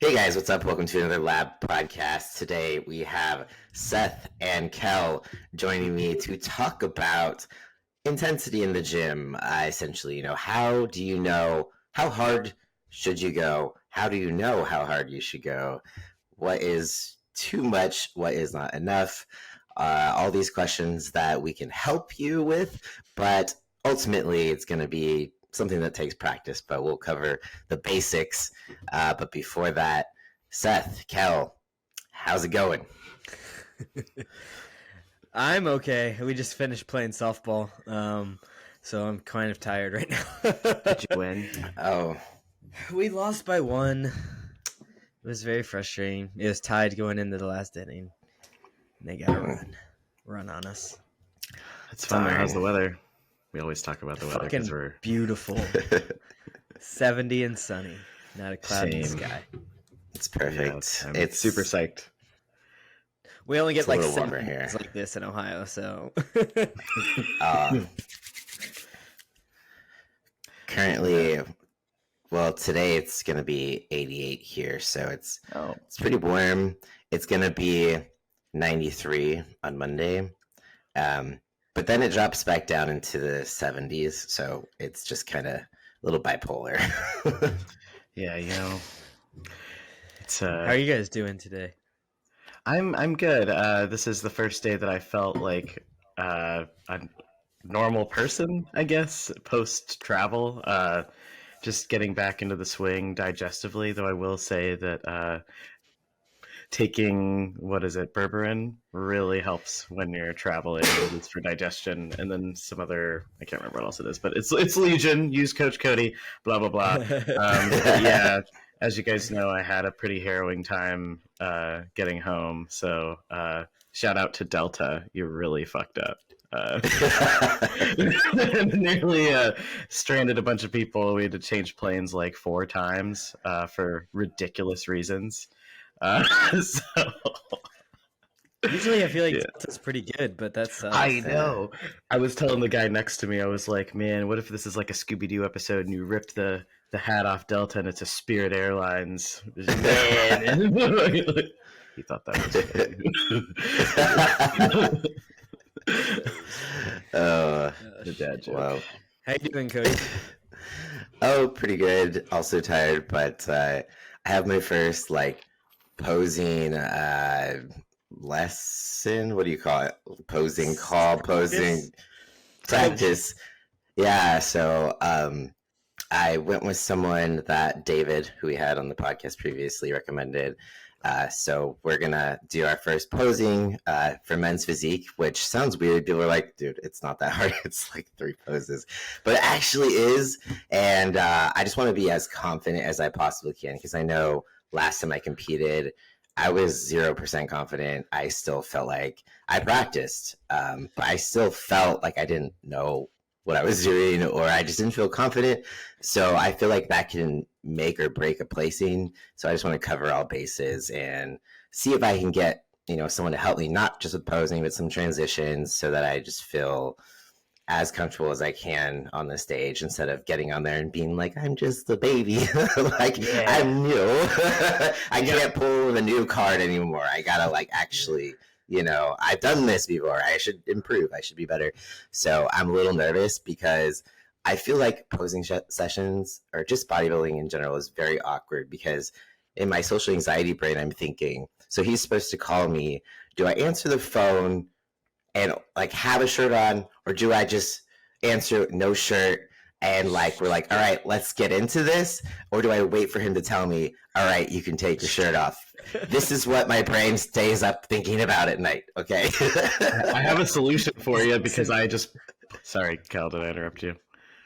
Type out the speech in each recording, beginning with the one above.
Hey guys, what's up? Welcome to another Lab podcast. Today we have Seth and Kel joining me to talk about intensity in the gym. Essentially, how do you know how hard should you go? How do you know how hard you should go? What is too much? What is not enough? All these questions that we can help you with, but ultimately it's going to be something that takes practice, but we'll cover the basics. But before that, Seth, Kel, how's it going? I'm okay. We just finished playing softball, so I'm kind of tired right now. Did you win? Oh, we lost by 1. It was very frustrating. It was tied going into the last inning. And they got to run on us. It's fun. How's the weather? We always talk about the weather because we're beautiful. 70 and sunny, not a cloud in the sky. It's perfect. Yeah, it's super psyched. We only get like 7 here. days like this in Ohio, so. Currently, well, today it's going to be 88 here, so it's pretty warm. It's going to be 93 on Monday. But then it drops back down into the 70s, so it's just kind of a little bipolar. Yeah, it's How are you guys doing today? I'm good. This is the first day that I felt like a normal person, I guess, post travel. Just getting back into the swing digestively, though I will say that taking berberine really helps when you're traveling. It's for digestion, and then some other, I can't remember what else it is, but it's Legion. Use Coach Cody. Blah blah blah. But yeah, as you guys know, I had a pretty harrowing time getting home. So shout out to Delta. You really fucked up. Nearly stranded a bunch of people. We had to change planes like 4 times for ridiculous reasons. So usually I feel like that's pretty good, but that's I know. I was telling the guy next to me, I was like, man, what if this is like a Scooby-Doo episode and you ripped the hat off Delta and it's a Spirit Airlines? Man. He thought that was funny. The dad joke. Wow. How you doing, Cody? Oh, pretty good. Also tired, but I have my first posing lesson. What do you call it? Posing practice. Yeah. So I went with someone that David, who we had on the podcast previously, recommended. So we're gonna do our first posing for men's physique, which sounds weird. People are like, dude, it's not that hard. It's like 3 poses, but it actually is. And I just want to be as confident as I possibly can, because I know last time I competed, I was 0% confident. I still felt like I practiced, but I still felt like I didn't know what I was doing, or I just didn't feel confident. So I feel like that can make or break a placing. So I just want to cover all bases and see if I can get, someone to help me, not just with posing, but some transitions, so that I just feel as comfortable as I can on the stage, instead of getting on there and being like, I'm just the baby. I'm new. I can't pull the new card anymore. I gotta actually, I've done this before. I should improve. I should be better. So I'm a little nervous, because I feel like posing sessions, or just bodybuilding in general, is very awkward, because in my social anxiety brain, I'm thinking, so he's supposed to call me. Do I answer the phone and have a shirt on, or do I just answer no shirt and we're all right, let's get into this? Or do I wait for him to tell me, all right, you can take your shirt off? This is what my brain stays up thinking about at night. Okay. I have a solution for you, because sorry, Cal, did I interrupt you?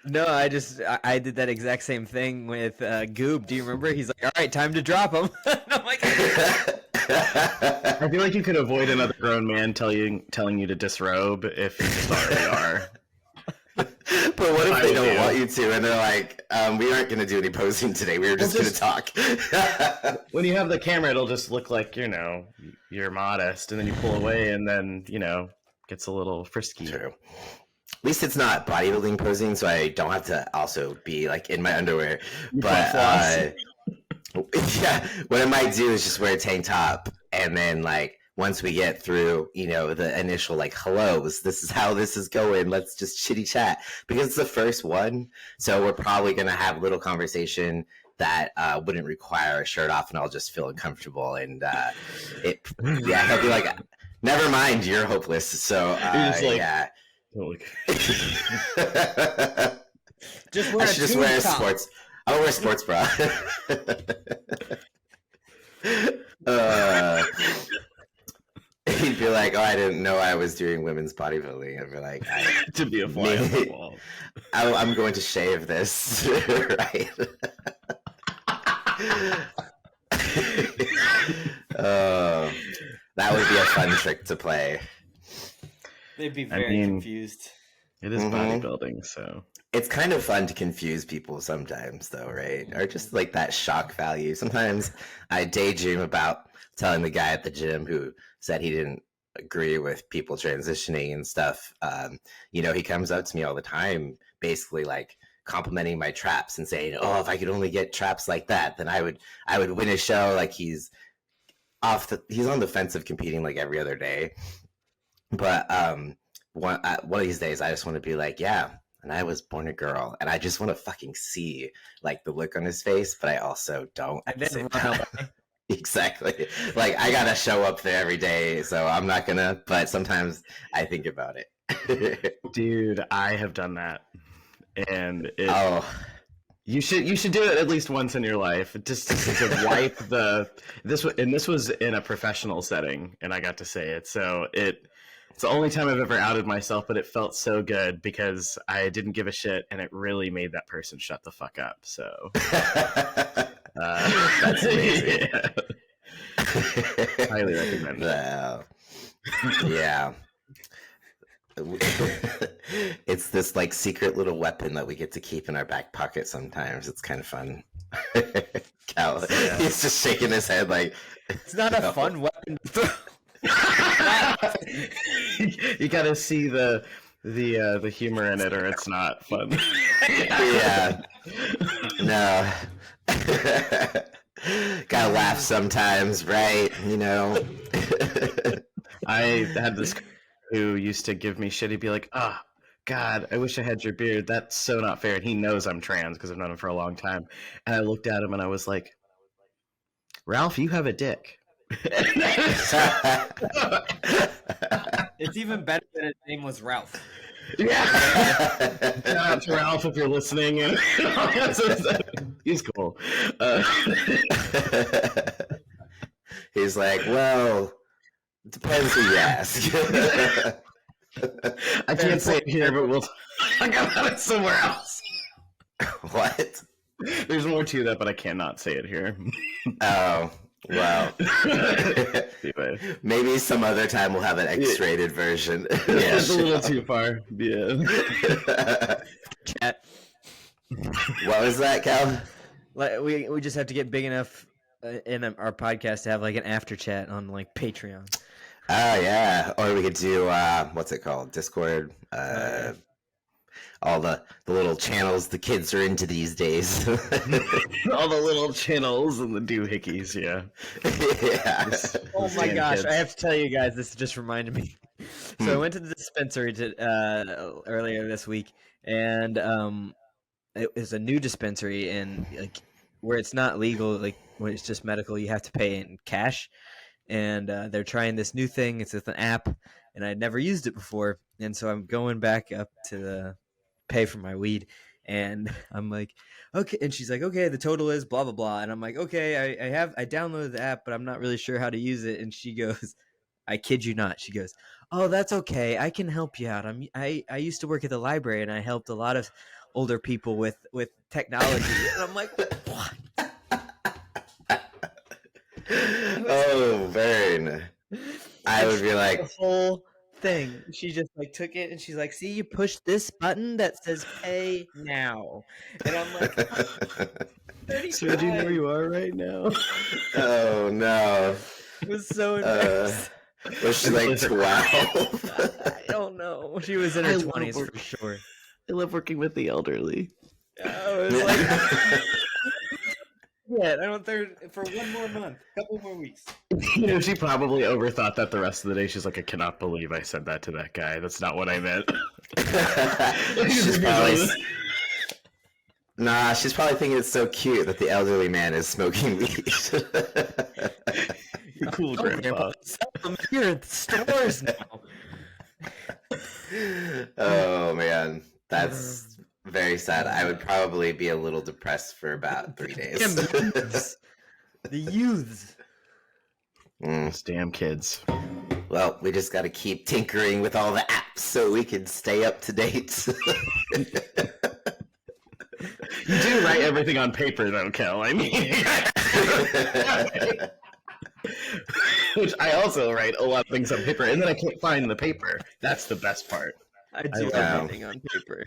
No, I did that exact same thing with Goob. Do you remember? He's like, all right, time to drop him. And I'm like, I feel like you could avoid another grown man telling you to disrobe if you just already are. But what if they don't want you to, and they're like, we aren't going to do any posing today. We were just going to talk. When you have the camera, it'll just look like, you're modest, and then you pull away, and then, gets a little frisky. True. At least it's not bodybuilding posing, so I don't have to also be in my underwear. But Yeah, what I might do is just wear a tank top, and then like once we get through, the initial like hellos, this is how this is going. Let's just chitty chat because it's the first one, so we're probably gonna have a little conversation that wouldn't require a shirt off, and I'll just feel uncomfortable, and he'll be like, "Never mind, you're hopeless." So yeah. Just wear I should just wear a sports. I'll wear a sports bra. He'd be like, "Oh, I didn't know I was doing women's bodybuilding." I'd be like, to be a fly on the wall. I'm going to shave this, right? That would be a fun trick to play. They'd be very confused. It is bodybuilding, so it's kind of fun to confuse people sometimes, though, right? Or just like that shock value. Sometimes I daydream about telling the guy at the gym who said he didn't agree with people transitioning and stuff. He comes up to me all the time, basically like complimenting my traps and saying, "Oh, if I could only get traps like that, then I would win a show." Like he's on the fence of competing like every other day. But one of these days, I just want to be like, yeah. And I was born a girl, and I just want to fucking see like the look on his face, but I also don't. And then run away. Exactly. Like I gotta show up there every day, so I'm not gonna. But sometimes I think about it. Dude, I have done that, and you should do it at least once in your life, just to wipe this. And this was in a professional setting, and I got to say it. So it's the only time I've ever outed myself, but it felt so good because I didn't give a shit, and it really made that person shut the fuck up. So that's amazing. Yeah. Highly recommend it. Wow. Yeah. It's this like secret little weapon that we get to keep in our back pocket sometimes. It's kind of fun. Cal, he's just shaking his head like it's not a fun weapon to throw. You gotta see the humor in it, or it's not fun. Yeah. No. Gotta laugh sometimes, right? I had this who used to give me shit. He'd be like, "Ah, oh, God, I wish I had your beard. That's so not fair." And he knows I'm trans because I've known him for a long time. And I looked at him and I was like, "Ralph, you have a dick." It's even better that his name was Ralph. Yeah. Shout out to Ralph if you're listening. He's cool. He's like, well, depends who you ask. I can't say it here, but we'll talk about it somewhere else. What? There's more to that, but I cannot say it here. Oh. Wow. Anyway. Maybe some other time we'll have an X-rated version. Yeah, it's a little too far. Yeah. Chat. What was that, Cal? Like we just have to get big enough in our podcast to have like an after chat on like Patreon. Oh yeah, or we could do what's it called? Discord. All the little channels the kids are into these days. All the little channels and the doohickeys, yeah. Yeah. Oh my gosh, kids. I have to tell you guys, this just reminded me. So I went to the dispensary earlier this week, and it was a new dispensary, and like where it's not legal, like when it's just medical, you have to pay in cash. And they're trying this new thing. It's with an app, and I'd never used it before, and so I'm going back up to the pay for my weed, and I'm like, okay, and she's like, okay, the total is blah blah blah, and I'm like, okay, I downloaded the app, but I'm not really sure how to use it. And she goes, I kid you not, she goes, oh, that's okay, I can help you out. I used to work at the library, and I helped a lot of older people with technology. And I'm like, what? Oh, Vern. I would be like, the whole thing. She just like took it and she's like, see, you push this button that says pay now. And I'm like, so do you know where you are right now? Oh no. It was so embarrassing. Was she like 12? I don't know. She was in her 20s for sure. I love working with the elderly. I was like, yet. I don't there for one more month, a couple more weeks. She probably overthought that the rest of the day. She's like, I cannot believe I said that to that guy. That's not what I meant. She's probably Nah, she's probably thinking it's so cute that the elderly man is smoking weed. You cool, Grandpa. Sell them here at the stores now. Oh man, that's very sad. I would probably be a little depressed for about 3 days. The youths. Those damn kids. Well, we just got to keep tinkering with all the apps so we can stay up to date. You do write everything on paper, though, Kel. I mean, which I also write a lot of things on paper, and then I can't find the paper. That's the best part. I do everything on paper.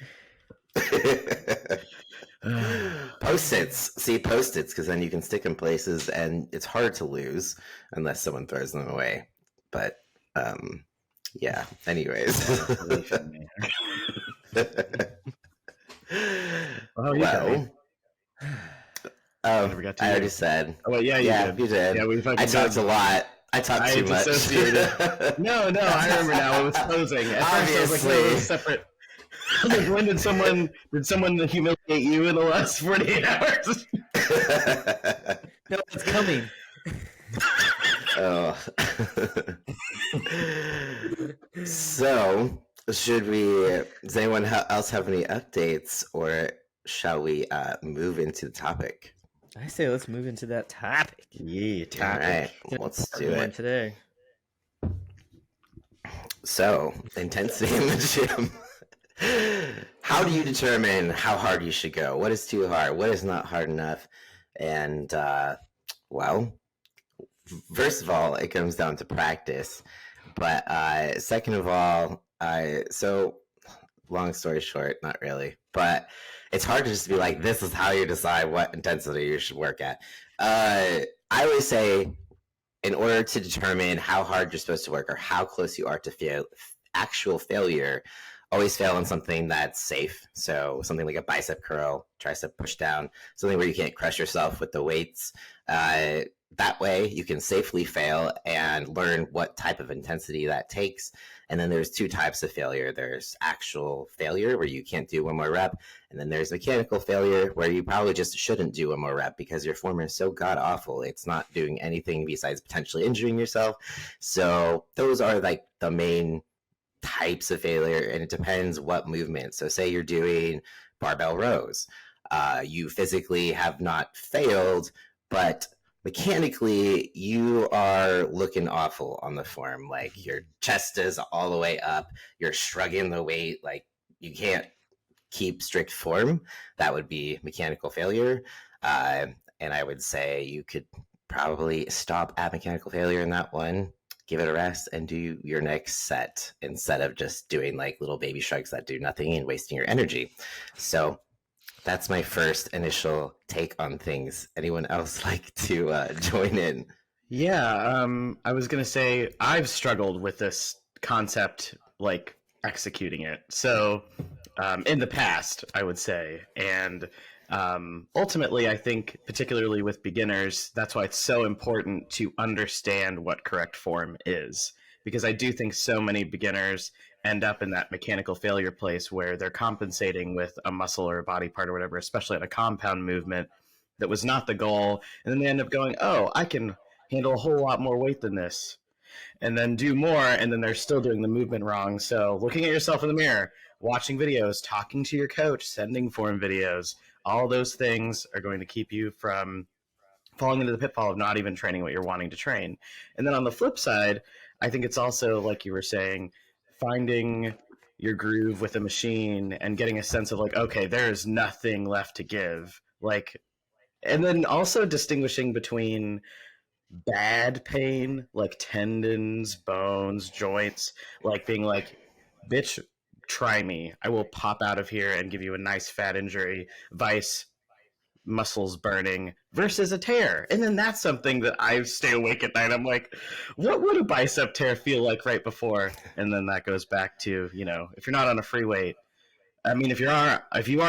Post-its. See, post-its, because then you can stick them places, and it's hard to lose unless someone throws them away. But, yeah. Anyways. Oh, you well, I already said. Oh, well, yeah, you did. Yeah, I talked a lot. I talked too much. No, I remember now. It was closing. At Obviously. first, I was like, no, it was separate. Like, when did someone humiliate you in the last 48 hours? No, it's coming. Oh. So, does anyone else have any updates, or shall we move into the topic? I say let's move into that topic. Yeah, All right, let's do it. Today. So, intensity in the gym. How do you determine how hard you should go? What is too hard? What is not hard enough? And, well, first of all, it comes down to practice. But second of all, so long story short, not really. But it's hard to just be like, this is how you decide what intensity you should work at. I always say, in order to determine how hard you're supposed to work or how close you are to actual failure, always fail on something that's safe. So something like a bicep curl, tricep push down, something where you can't crush yourself with the weights. That way you can safely fail and learn what type of intensity that takes. And then there's two types of failure. There's actual failure where you can't do one more rep. And then there's mechanical failure where you probably just shouldn't do one more rep because your form is so god awful. It's not doing anything besides potentially injuring yourself. So those are like the main types of failure, and it depends what movement. So say you're doing barbell rows. You physically have not failed, but mechanically you are looking awful on the form. Like your chest is all the way up, you're shrugging the weight, like you can't keep strict form. That would be mechanical failure. And I would say you could probably stop at mechanical failure in that one, give it a rest, and do your next set instead of just doing like little baby shrugs that do nothing and wasting your energy. So that's my first initial take on things. Anyone else like to join in? Yeah, I was going to say I've struggled with this concept, like executing it. So in the past, I would say. And ultimately, I think, particularly with beginners, that's why it's so important to understand what correct form is. Because I do think so many beginners end up in that mechanical failure place where they're compensating with a muscle or a body part or whatever, especially at a compound movement that was not the goal. And then they end up going, oh, I can handle a whole lot more weight than this. And then do more, and then they're still doing the movement wrong. So looking at yourself in the mirror, watching videos, talking to your coach, sending form videos, all those things are going to keep you from falling into the pitfall of not even training what you're wanting to train. And then on the flip side, I think it's also, like you were saying, finding your groove with a machine and getting a sense of like, okay, there's nothing left to give. Like, and then also distinguishing between bad pain, like tendons, bones, joints, like being like, bitch, try me. I will pop out of here and give you a nice fat injury, vice muscles burning versus a tear. And then that's something that I stay awake at night. I'm like, what would a bicep tear feel like right before? And then that goes back to, you know, if you're not on a free weight, I mean, if you are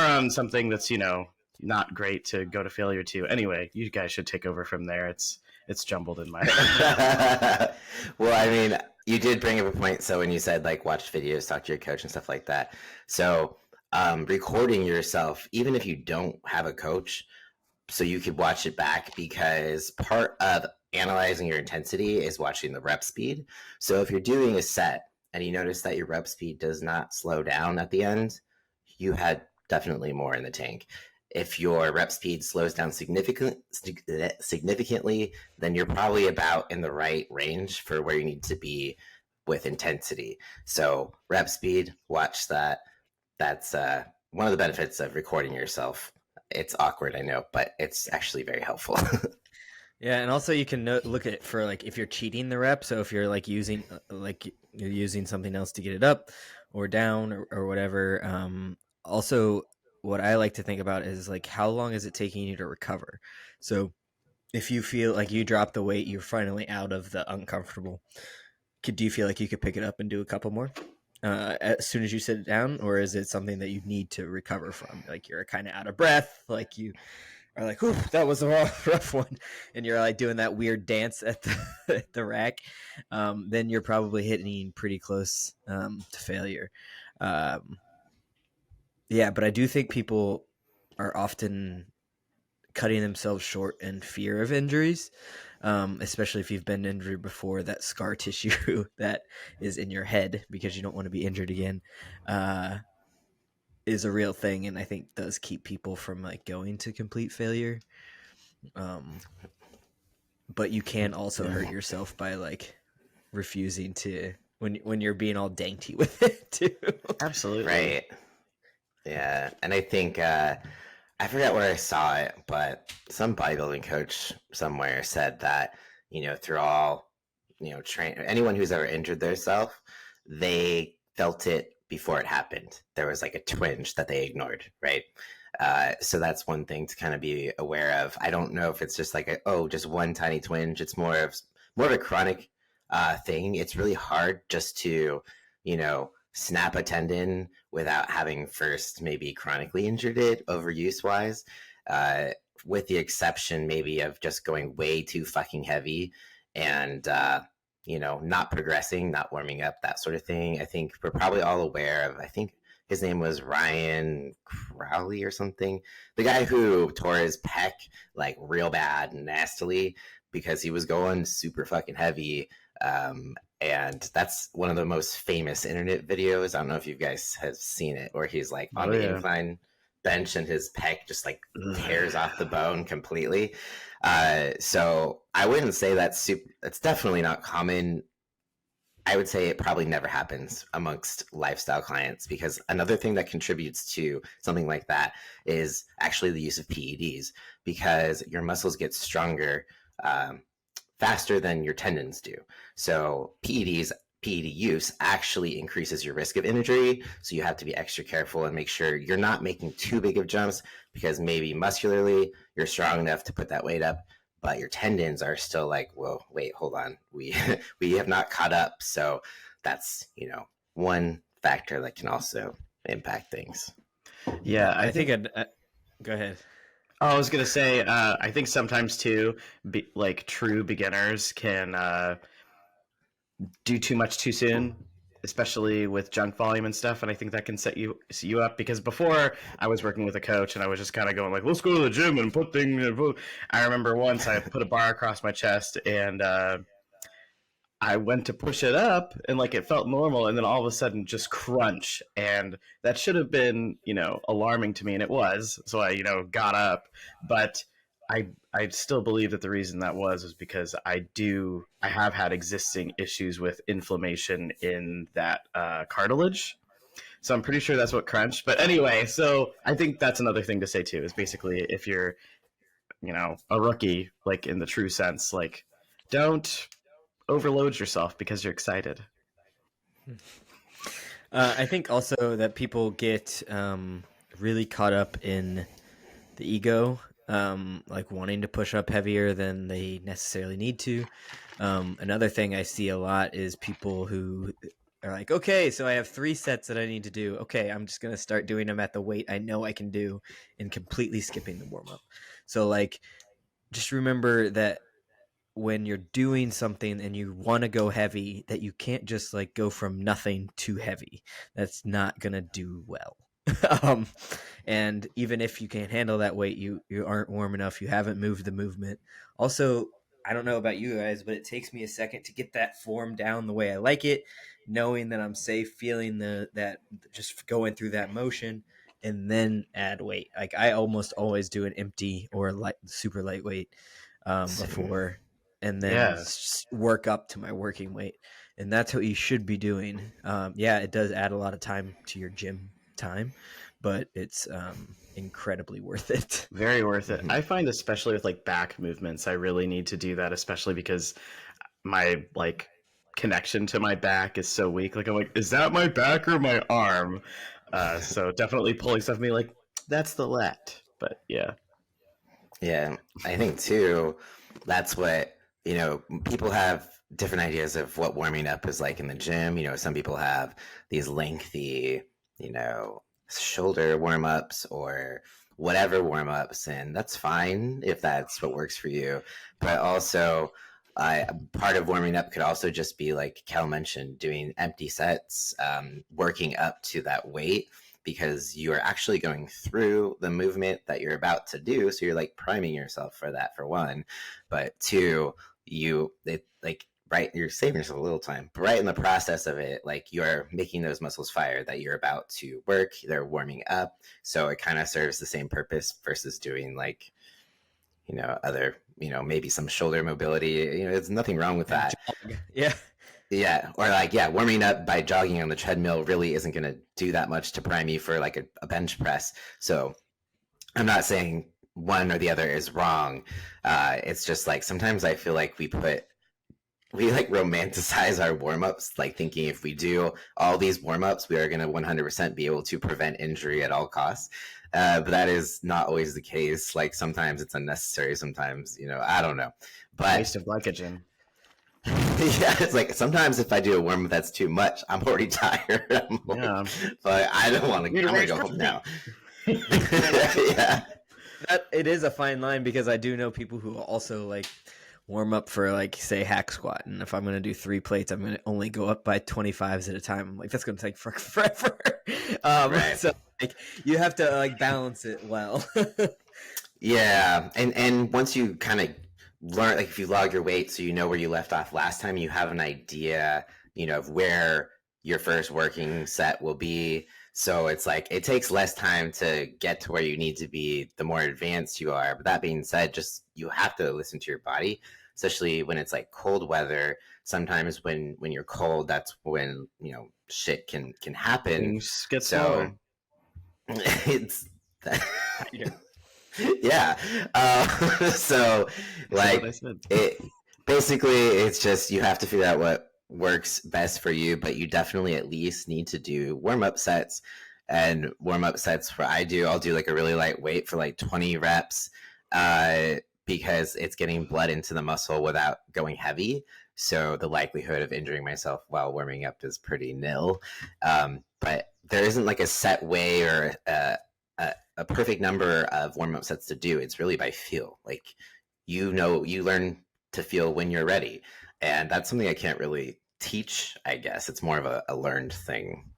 on something that's, you know, not great to go to failure to. Anyway, you guys should take over from there. It's jumbled in my head. Well, I mean, you did bring up a point. So when you said like watch videos, talk to your coach and stuff like that. So recording yourself, even if you don't have a coach, so you could watch it back, because part of analyzing your intensity is watching the rep speed. So if you're doing a set and you notice that your rep speed does not slow down at the end, you had definitely more in the tank. If your rep speed slows down significantly, then you're probably about in the right range for where you need to be with intensity. So rep speed, watch that. That's one of the benefits of recording yourself. It's awkward, I know, but it's actually very helpful. Yeah, and also you can look at it for like if you're cheating the rep. So if you're like using you're using something else to get it up or down or whatever. Also, what I like to think about is like how long is it taking you to recover? So if you feel like you drop the weight, you're finally out of the uncomfortable. Do you feel like you could pick it up and do a couple more as soon as you sit down, or is it something that you need to recover from? Like you're kind of out of breath, like you are like, "Ooh, that was a rough one," and you're like doing that weird dance at the rack. Then you're probably hitting pretty close to failure. Yeah, but I do think people are often cutting themselves short in fear of injuries, especially if you've been injured before. That scar tissue that is in your head because you don't want to be injured again is a real thing, and I think does keep people from like going to complete failure. But you can also hurt yourself by like refusing to when you're being all dainty with it too. Absolutely. Right. Yeah. And I think I forget where I saw it, but some bodybuilding coach somewhere said that, through all, anyone who's ever injured themselves, they felt it before it happened. There was like a twinge that they ignored, right? So that's one thing to kind of be aware of. I don't know if it's just like just one tiny twinge. It's more of a chronic thing. It's really hard just to, snap a tendon without having first maybe chronically injured it overuse wise, with the exception maybe of just going way too fucking heavy and, not progressing, not warming up, that sort of thing. I think we're probably all aware of, I think his name was Ryan Crowley or something, the guy who tore his pec like real bad and nastily because he was going super fucking heavy. And that's one of the most famous internet videos. I don't know if you guys have seen it, where he's like on the incline bench and his pec just like tears off the bone completely. So I wouldn't say that's definitely not common. I would say it probably never happens amongst lifestyle clients, because another thing that contributes to something like that is actually the use of PEDs, because your muscles get stronger faster than your tendons do. So PED use actually increases your risk of injury. So you have to be extra careful and make sure you're not making too big of jumps, because maybe muscularly you're strong enough to put that weight up, but your tendons are still like, whoa, wait, hold on. We have not caught up. So that's, one factor that can also impact things. Yeah, I think go ahead. I was gonna say, I think sometimes too, like true beginners can do too much too soon, especially with junk volume and stuff. And I think that can set you up, because before I was working with a coach and I was just kind of going like, let's go to the gym and put things. I remember once I put a bar across my chest and I went to push it up and like it felt normal, and then all of a sudden just crunch, and that should have been, alarming to me, and it was. So I, got up, but I still believe that the reason that was because I have had existing issues with inflammation in that cartilage. So I'm pretty sure that's what crunched. But anyway, so I think that's another thing to say too, is basically if you're, a rookie, like in the true sense, like don't overload yourself because you're excited. I think also that people get really caught up in the ego, like wanting to push up heavier than they necessarily need to. Another thing I see a lot is people who are like, okay, so I have 3 sets that I need to do. Okay, I'm just gonna start doing them at the weight I know I can do, and completely skipping the warm up. So like, just remember that when you're doing something and you want to go heavy, that you can't just like go from nothing to heavy. That's not gonna do well. um, and even if you can't handle that weight, you aren't warm enough. You haven't moved the movement. Also, I don't know about you guys, but it takes me a second to get that form down the way I like it, knowing that I'm safe, feeling that just going through that motion, and then add weight. Like I almost always do an empty or light, super lightweight before, and then work up to my working weight. And that's what you should be doing. Yeah, it does add a lot of time to your gym time, but it's incredibly worth it. Very worth it. I find, especially with like back movements, I really need to do that, especially because my like connection to my back is so weak. Like I'm like, is that my back or my arm? So definitely pulling stuff me like that's the lat. But yeah. Yeah, I think too, that's what, people have different ideas of what warming up is like in the gym. Some people have these lengthy, shoulder warm ups or whatever warm ups, and that's fine if that's what works for you. But also, part of warming up could also just be like Cal mentioned, doing empty sets, working up to that weight, because you are actually going through the movement that you're about to do. So you're like priming yourself for that, for one. But two, you're saving yourself a little time. But right in the process of it, like you're making those muscles fire that you're about to work. They're warming up. So it kind of serves the same purpose versus doing like, other, maybe some shoulder mobility. There's nothing wrong with that. Yeah. Yeah, or like, warming up by jogging on the treadmill really isn't going to do that much to prime you for like a bench press. So I'm not saying one or the other is wrong. It's just like sometimes I feel like we like romanticize our warm-ups, like thinking if we do all these warm-ups, we are going to 100% be able to prevent injury at all costs. But that is not always the case. Like sometimes it's unnecessary. Sometimes, I don't know. But waste of glycogen. Yeah, it's like sometimes if I do a warm up that's too much, I'm already tired. But I don't want to. I'm gonna go home now. Yeah, it is a fine line, because I do know people who also like warm up for like say hack squat, and if I'm gonna do 3 plates, I'm gonna only go up by 25s at a time. I'm like, that's gonna take forever. Right. So like you have to like balance it well. Yeah, and once you kind of learn, like if you log your weight so you know where you left off last time, you have an idea, of where your first working set will be. So it's like it takes less time to get to where you need to be the more advanced you are. But that being said, just you have to listen to your body, especially when it's like cold weather. Sometimes when you're cold, that's when shit can happen. Things get smaller. It's yeah. So like it basically, it's just you have to figure out what works best for you, but you definitely at least need to do warm-up sets. And warm-up sets for I'll do like a really light weight for like 20 reps, because it's getting blood into the muscle without going heavy. So the likelihood of injuring myself while warming up is pretty nil. But there isn't like a set way or a perfect number of warm-up sets to do. It's really by feel. Like, you learn to feel when you're ready. And that's something I can't really teach, I guess. It's more of a learned thing.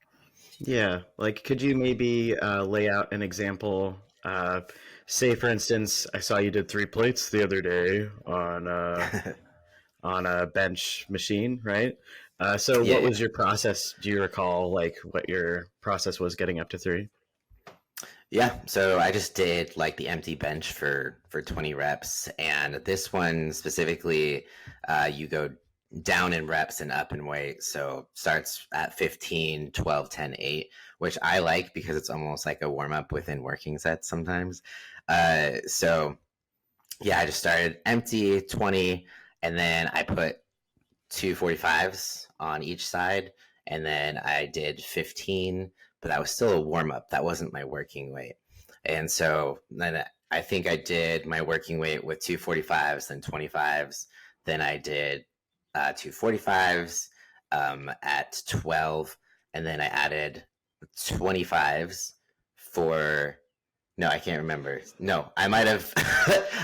Yeah. Like, could you maybe lay out an example? Say, for instance, I saw you did 3 plates the other day on a bench machine, right? So what was your process? Do you recall like what your process was getting up to 3? Yeah, so I just did like the empty bench for 20 reps, and this one specifically, you go down in reps and up in weight. So starts at 15, 12, 10, 8, which I like because it's almost like a warm up within working sets sometimes. So yeah, I just started empty 20, and then I put 2 45s on each side, and then I did 15, but that was still a warm up. That wasn't my working weight. And so then I think I did my working weight with 2 45s, then 25s. Then I did 2 45s, at 12, and then I added 25s for. No, I can't remember. No, I might have.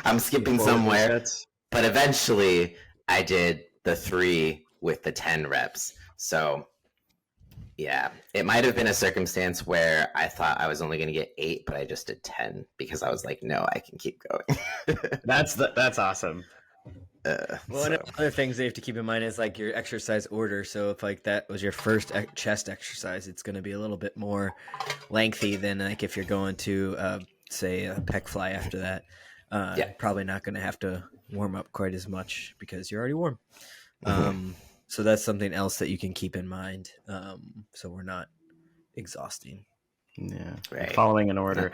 I'm skipping somewhere. But eventually, I did the 3 with the 10 reps. So, yeah, it might have been a circumstance where I thought I was only going to get 8, but I just did 10 because I was like, no, I can keep going. That's awesome. Well, one of the other things that you have to keep in mind is like your exercise order. So if like that was your first chest exercise, it's going to be a little bit more lengthy than like if you're going to say a pec fly after that. Probably not going to have to warm up quite as much because you're already warm. So that's something else that you can keep in mind. So we're not exhausting. Yeah, right. Following an order.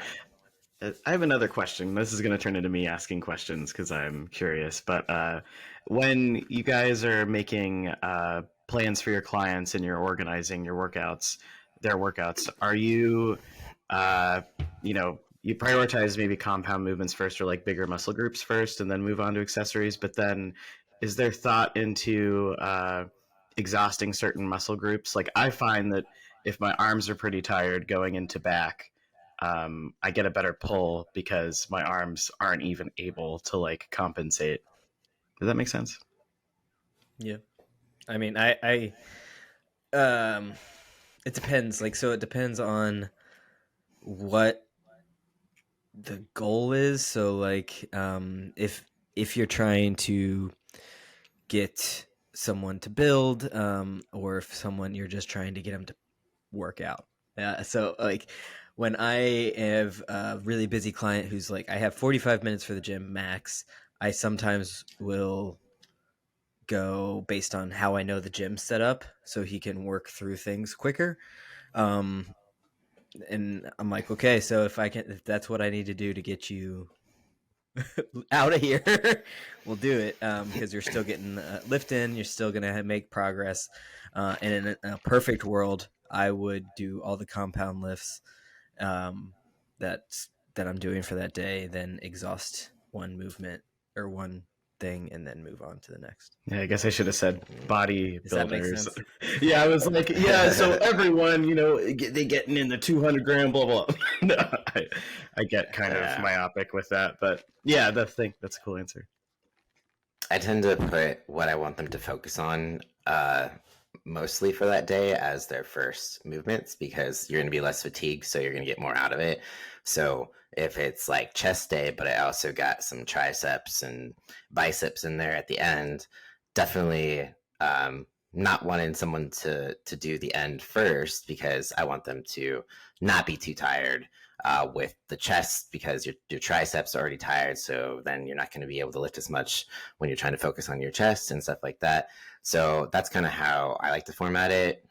I have another question. This is going to turn into me asking questions because I'm curious. But when you guys are making plans for your clients and you're organizing your workouts, their workouts, are you, you prioritize maybe compound movements first or like bigger muscle groups first and then move on to accessories? But then is there thought into exhausting certain muscle groups? Like I find that if my arms are pretty tired going into back, I get a better pull because my arms aren't even able to like compensate. Does that make sense? Yeah. I mean, it depends. Like, so it depends on what the goal is. So like, if you're trying to get someone to build, or if someone you're just trying to get them to work out. So like, when I have a really busy client who's like, I have 45 minutes for the gym max, I sometimes will go based on how I know the gym's set up so he can work through things quicker. And I'm like, okay, so if that's what I need to do to get you out of here, we'll do it. Because you're still getting lift in, you're still going to make progress. And in a perfect world, I would do all the compound lifts that I'm doing for that day, then exhaust one movement or one thing, and then move on to the next. Yeah, I guess I should have said bodybuilders. Does that make sense? Yeah, I was like, yeah. So everyone, they getting in the 200 gram, blah blah. No, I get kind of myopic with that, but yeah, that's a cool answer. I tend to put what I want them to focus on mostly for that day as their first movements because you're going to be less fatigued, so you're going to get more out of it. So if it's like chest day, but I also got some triceps and biceps in there at the end, definitely not wanting someone to do the end first because I want them to not be too tired with the chest because your triceps are already tired. So then you're not going to be able to lift as much when you're trying to focus on your chest and stuff like that. So that's kind of how I like to format it.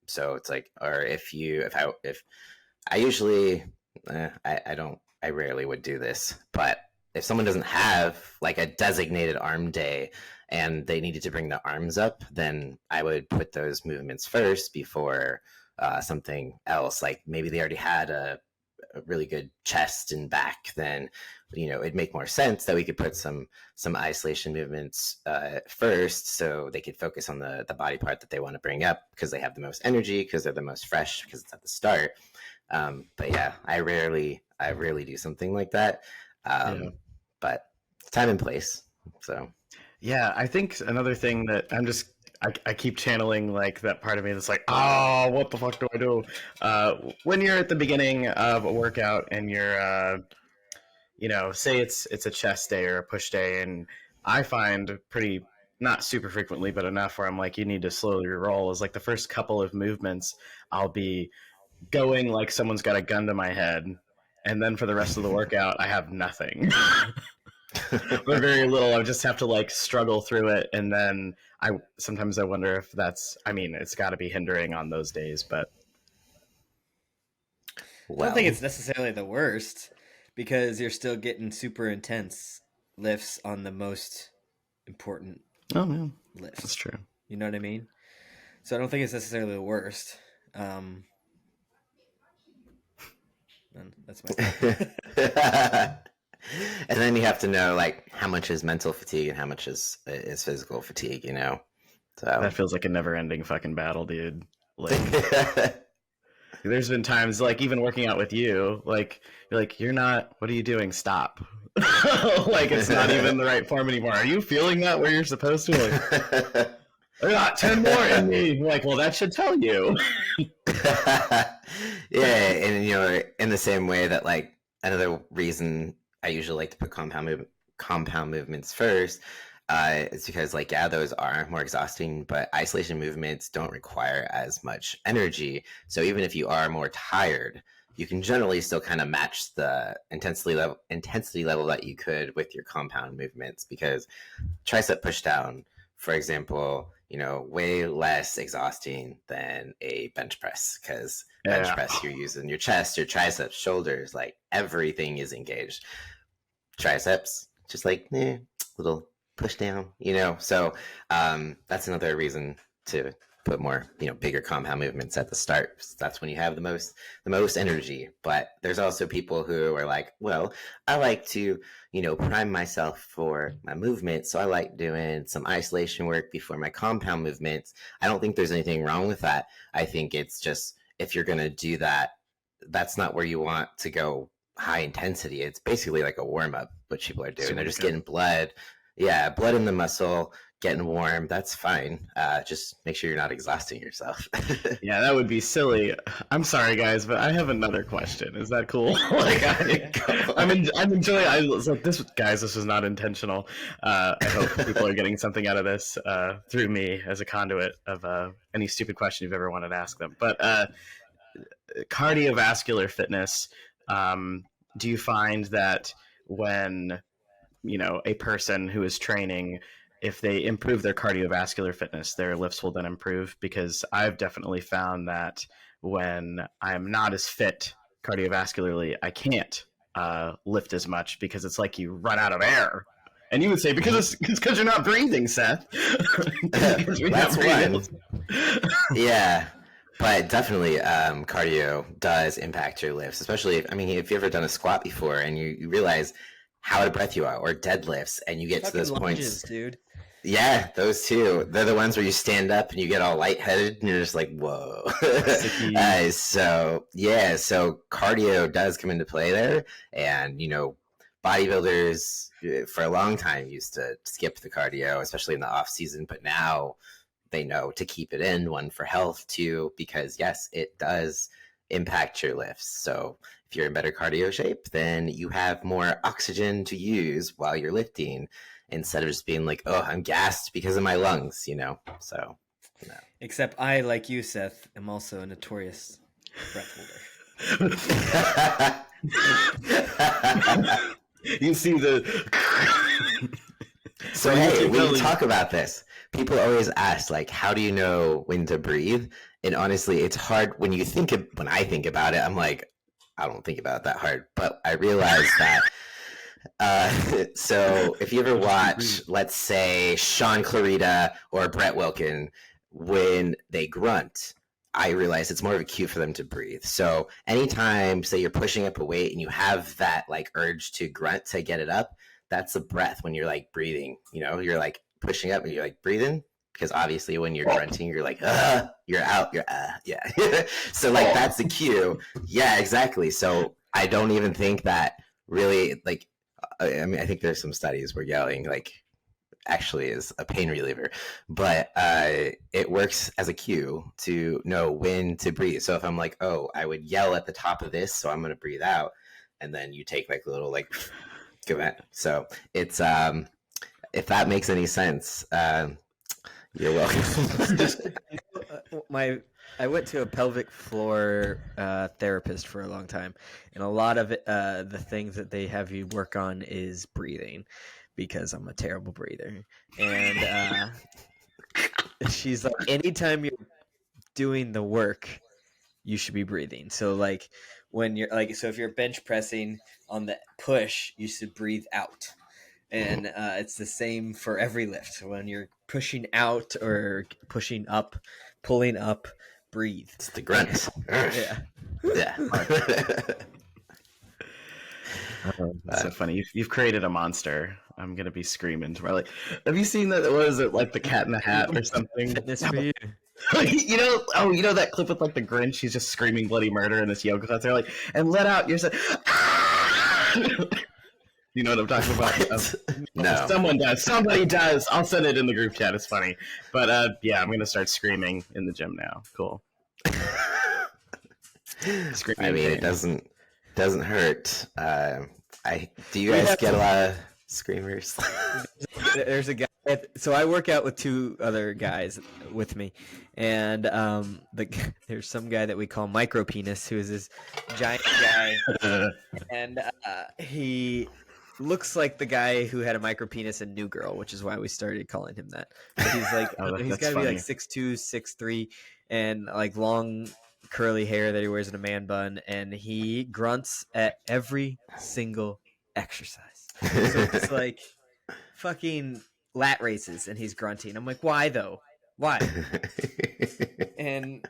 So it's like, or if I usually, I rarely would do this, but if someone doesn't have like a designated arm day and they needed to bring the arms up, then I would put those movements first before something else. Like maybe they already had a really good chest and back, then it'd make more sense that we could put some isolation movements first so they could focus on the body part that they want to bring up because they have the most energy, because they're the most fresh, because it's at the start. But yeah, I rarely do something like that. But time and place. So yeah, I think another thing that I keep channeling like that part of me that's like, oh, what the fuck do I do? When you're at the beginning of a workout and you're, say it's a chest day or a push day, and I find pretty, not super frequently, but enough where I'm like, you need to slowly roll, is like the first couple of movements, I'll be going like someone's got a gun to my head, and then for the rest of the workout, I have nothing. But very little. I just have to like struggle through it, and then sometimes I wonder if that's. I mean, it's got to be hindering on those days, but I don't think it's necessarily the worst because you're still getting super intense lifts on the most important lifts. That's true. You know what I mean? So I don't think it's necessarily the worst. That's my. And then you have to know like how much is mental fatigue and how much is physical fatigue, So That feels like a never-ending fucking battle, dude. Like, there's been times, like, even working out with you, like, you're like, you're not, what are you doing? Stop. Like, it's not even the right form anymore. Are you feeling that where you're supposed to? Like, I got 10 more in me. I'm like, well, that should tell you. Yeah, and in the same way that like another reason I usually like to put compound movements first, is because like those are more exhausting, but isolation movements don't require as much energy. So even if you are more tired, you can generally still kind of match the intensity level that you could with your compound movements, because tricep push down, for example, way less exhausting than a bench press, because bench press you're using your chest, your triceps, shoulders, like everything is engaged. Triceps, just like little push down, So that's another reason to put more, bigger compound movements at the start. That's when you have the most energy. But there's also people who are like, well, I like to, prime myself for my movement, so I like doing some isolation work before my compound movements. I don't think there's anything wrong with that. I think it's just, if you're gonna do that, that's not where you want to go high intensity. It's basically like a warm up, what people are doing. They're just getting blood in the muscle, getting warm. That's fine. Just make sure you're not exhausting yourself. Yeah, that would be silly. I'm sorry, guys, but I have another question. Is that cool? Like, I'm enjoying. I was like, this, guys. This was not intentional. I hope people are getting something out of this through me as a conduit of any stupid question you've ever wanted to ask them. But cardiovascular fitness. Do you find that when a person who is training, if they improve their cardiovascular fitness, their lifts will then improve? Because I've definitely found that when I'm not as fit cardiovascularly, I can't lift as much, because it's like you run out of air. And you would say, because it's because you're not breathing, Seth. That's one. Yeah. But definitely, cardio does impact your lifts, especially if you've ever done a squat before and you realize how out of breath you are, or deadlifts, and you get to those lunges, points, dude. Yeah, those two. They're the ones where you stand up and you get all lightheaded and you're just like, whoa. So cardio does come into play there. And, bodybuilders for a long time used to skip the cardio, especially in the off season. But now they know to keep it in, one, for health, two, because yes, it does impact your lifts. So if you're in better cardio shape, then you have more oxygen to use while you're lifting, instead of just being like, oh, I'm gassed because of my lungs, So, no. Except I, like you, Seth, am also a notorious breath holder. You see the. So hey, we talk about this. People always ask, like, how do you know when to breathe? And honestly, it's hard when I think about it. I'm like, I don't think about it that hard, but I realize that. So if you ever watch, let's say, Sean Clarita or Brett Wilkin, when they grunt, I realize it's more of a cue for them to breathe. So anytime, say, you're pushing up a weight and you have that like urge to grunt to get it up, that's a breath. When you're like breathing, you're like pushing up and you're like breathing, because obviously when you're grunting, you're like, you're out, yeah. So like that's the cue. Yeah, exactly. So I don't even think that really, like, I think there's some studies where yelling like actually is a pain reliever, but it works as a cue to know when to breathe. So if I'm like, oh, I would yell at the top of this, so I'm going to breathe out, and then you take like a little like command. So it's if that makes any sense, you're welcome. I went to a pelvic floor therapist for a long time, and a lot of it, the things that they have you work on is breathing, because I'm a terrible breather. And she's like, anytime you're doing the work, you should be breathing. So like when you're like, so if you're bench pressing on the push, you should breathe out. And it's the same for every lift. So when you're pushing out or pushing up, pulling up, breathe. It's the grunt. Yeah. Yeah. That's so funny. You've created a monster. I'm gonna be screaming tomorrow. Like, have you seen that? What is it, like the Cat in the Hat or something? Fitness for you. You know that clip with like the Grinch? He's just screaming bloody murder in this yoga class. They're like, and let out. You're like, ah! You know what I'm talking about? No. Someone does. Somebody does. I'll send it in the group chat. It's funny. But yeah, I'm gonna start screaming in the gym now. Cool. I mean, it doesn't hurt. Do you guys get a lot of screamers? There's a guy. So I work out with two other guys with me, and there's some guy that we call Micro Penis, who is this giant guy, and he looks like the guy who had a micro penis in New Girl, which is why we started calling him that. But he's like, he's got to be like 6'2", 6'3", and like long curly hair that he wears in a man bun, and he grunts at every single exercise. So it's like fucking lat races, and he's grunting. I'm like, why though? Why? And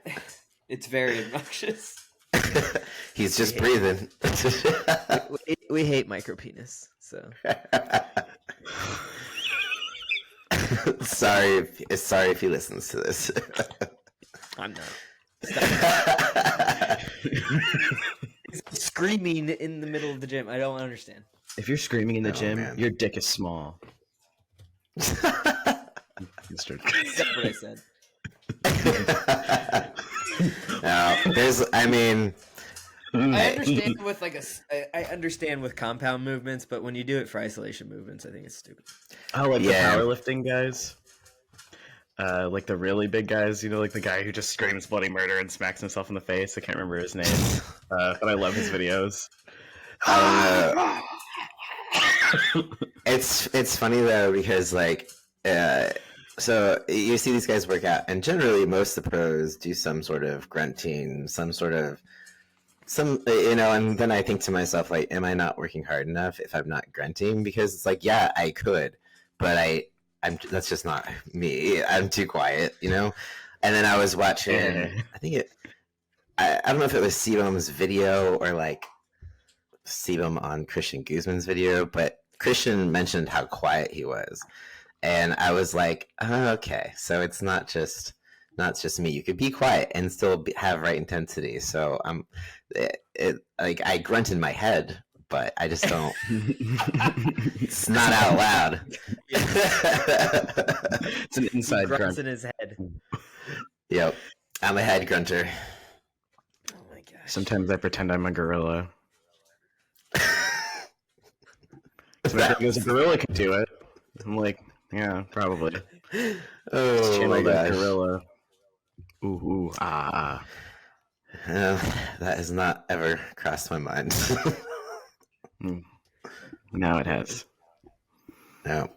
it's very obnoxious. He's just breathing. We hate micro penis. So sorry if he listens to this. I'm not. He's screaming in the middle of the gym. I don't understand. If you're screaming in the gym, your dick is small. That's what I said. I understand with I understand with compound movements, but when you do it for isolation movements, I think it's stupid. Oh, like the powerlifting guys, like the really big guys. You know, like the guy who just screams bloody murder and smacks himself in the face. I can't remember his name, but I love his videos. It's funny though, because like so you see these guys work out, and generally most of the pros do some sort of grunting, and then I think to myself, like, am I not working hard enough if I'm not grunting? Because it's like, yeah, I could, but I'm that's just not me. I'm too quiet, And then I was watching, I don't know if it was Sebum's video or like Sebum on Christian Guzman's video, but Christian mentioned how quiet he was, and I was like, oh, okay, so it's not just me. You could be quiet and still have right intensity. So I grunt in my head, but I just don't. It's not out loud. It's an inside grunt in his head. Yep, I'm a head grunter. Oh my gosh. Sometimes I pretend I'm a gorilla. So I think a gorilla can do it. I'm like, yeah, probably. Oh my gosh. Gorilla. Ooh, ah. That has not ever crossed my mind. Now it has. No.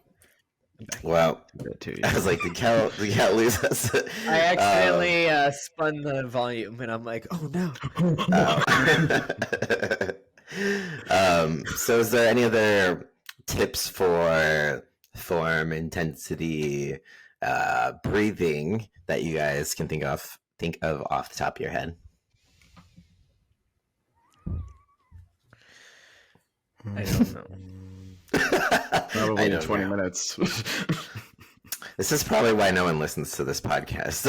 Well, I was like, the cat lose us. I accidentally spun the volume, and I'm like, oh no. So is there any other tips for form, intensity, breathing that you guys can think of off the top of your head? I don't know. Probably 20 minutes. This is probably why no one listens to this podcast.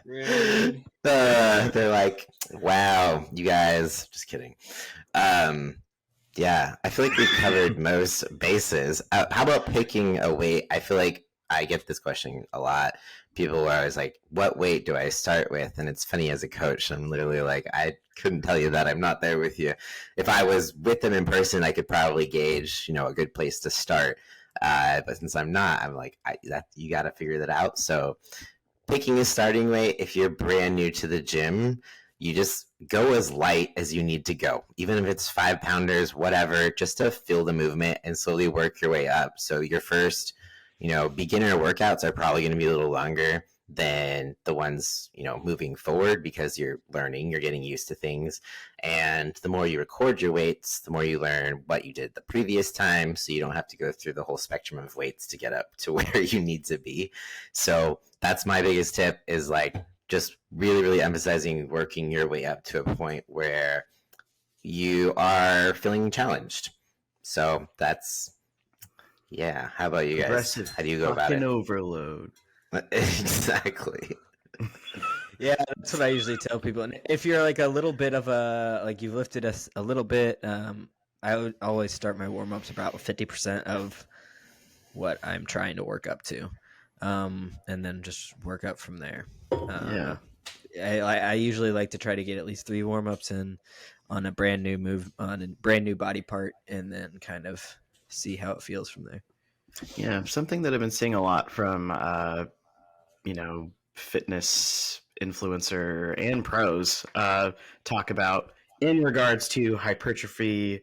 Really? They're like, wow, you guys. Just kidding. Yeah, I feel like we've covered most bases. How about picking a weight? I feel like I get this question a lot. People are always like, what weight do I start with? And it's funny, as a coach, I'm literally like, I couldn't tell you that. I'm not there with you. If I was with them in person, I could probably gauge, a good place to start. But since I'm not, I'm like, you got to figure that out. So picking a starting weight, if you're brand new to the gym, you just go as light as you need to go, even if it's 5 pounders, whatever, just to feel the movement and slowly work your way up. So your first, beginner workouts are probably going to be a little longer than the ones, moving forward, because you're learning, you're getting used to things. And the more you record your weights, the more you learn what you did the previous time. So you don't have to go through the whole spectrum of weights to get up to where you need to be. So that's my biggest tip, is like, just really, really emphasizing working your way up to a point where you are feeling challenged. So that's, yeah. How about you guys? Progressive How do you go about fucking it? overload. Exactly. Yeah, that's what I usually tell people. And if you're like a little bit of you've lifted us a little bit, I would always start my warm ups about 50% of what I'm trying to work up to, and then just work up from there. Yeah. I usually like to try to get at least 3 warm ups in on a brand new move, on a brand new body part, and then kind of see how it feels from there. Yeah, something that I've been seeing a lot from fitness influencer and pros talk about in regards to hypertrophy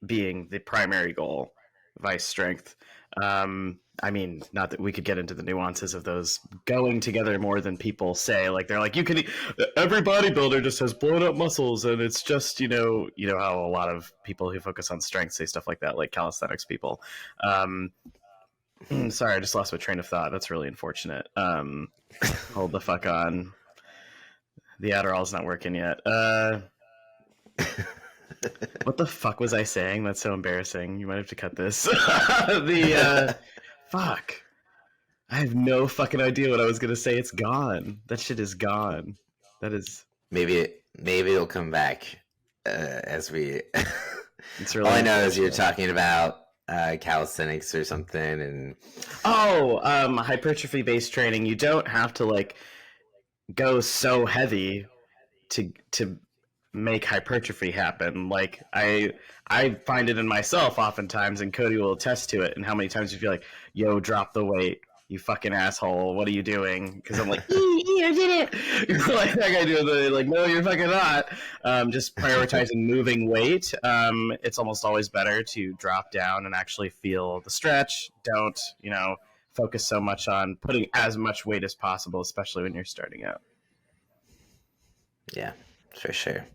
being the primary goal, vice strength. I mean, not that we could get into the nuances of those going together more than people say. Like they're like, you can every bodybuilder just has blown up muscles, and it's just how a lot of people who focus on strength say stuff like that, like calisthenics people. Sorry, I just lost my train of thought. That's really unfortunate. Hold the fuck on. The Adderall's not working yet. What the fuck was I saying? That's so embarrassing. You might have to cut this. Fuck. I have no fucking idea what I was gonna say. It's gone. That shit is gone. That is. Maybe it'll come back as we. It's really all I know is you're talking about calisthenics or something, and hypertrophy based training. You don't have to like go so heavy to make hypertrophy happen. Like I find it in myself oftentimes, and Cody will attest to it. And how many times you feel like, yo, drop the weight, you fucking asshole, what are you doing? Because I'm like, I did it. Like that guy doing the like, no, you're fucking not. Just prioritizing moving weight. It's almost always better to drop down and actually feel the stretch. Don't focus so much on putting as much weight as possible, especially when you're starting out. Yeah, for sure.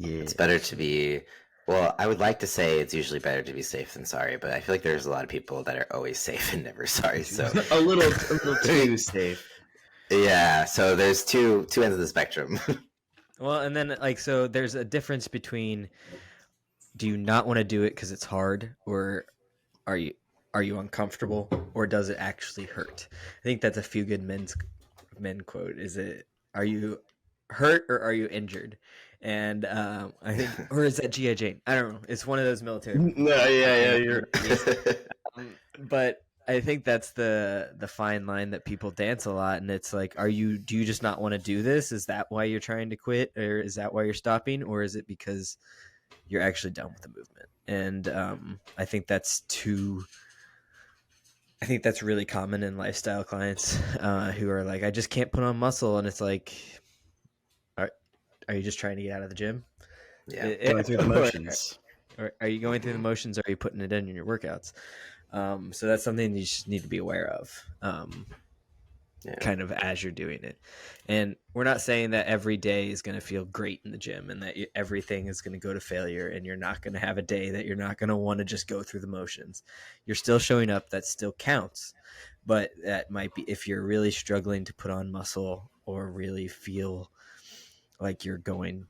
Yeah. It's better to be. Well, I would like to say it's usually better to be safe than sorry, but I feel like there's a lot of people that are always safe and never sorry. So a little too safe. Yeah, so there's two ends of the spectrum. Well, and then so there's a difference between, do you not want to do it because it's hard, or are you uncomfortable, or does it actually hurt? I think that's a few good men quote. Is it, are you hurt or are you injured? And I think, or is that G.I. Jane? I don't know. It's one of those military. No, yeah, you're. But I think that's the fine line that people dance a lot, and it's like, do you just not want to do this? Is that why you're trying to quit, or is that why you're stopping, or is it because you're actually done with the movement? And I think that's really common in lifestyle clients who are like, I just can't put on muscle, and it's like, are you just trying to get out of the gym? Yeah, going through the motions. Or are you going through the motions, or are you putting it in your workouts? So that's something you just need to be aware of, kind of as you're doing it. And we're not saying that every day is going to feel great in the gym and that everything is going to go to failure, and you're not going to have a day that you're not going to want to just go through the motions. You're still showing up. That still counts. But that might be, if you're really struggling to put on muscle or really feel like you're going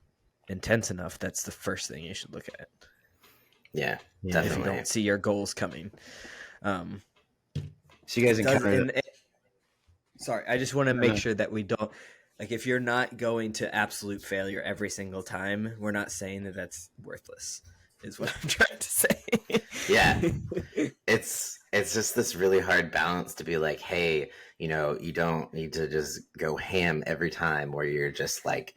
intense enough, that's the first thing you should look at. Yeah, if you don't see your goals coming. So you guys encounter. Sorry, I just want to make sure that we don't, like, if you're not going to absolute failure every single time, we're not saying that that's worthless, is what I'm trying to say. Yeah, it's just this really hard balance to be like, hey, you don't need to just go ham every time where you're just like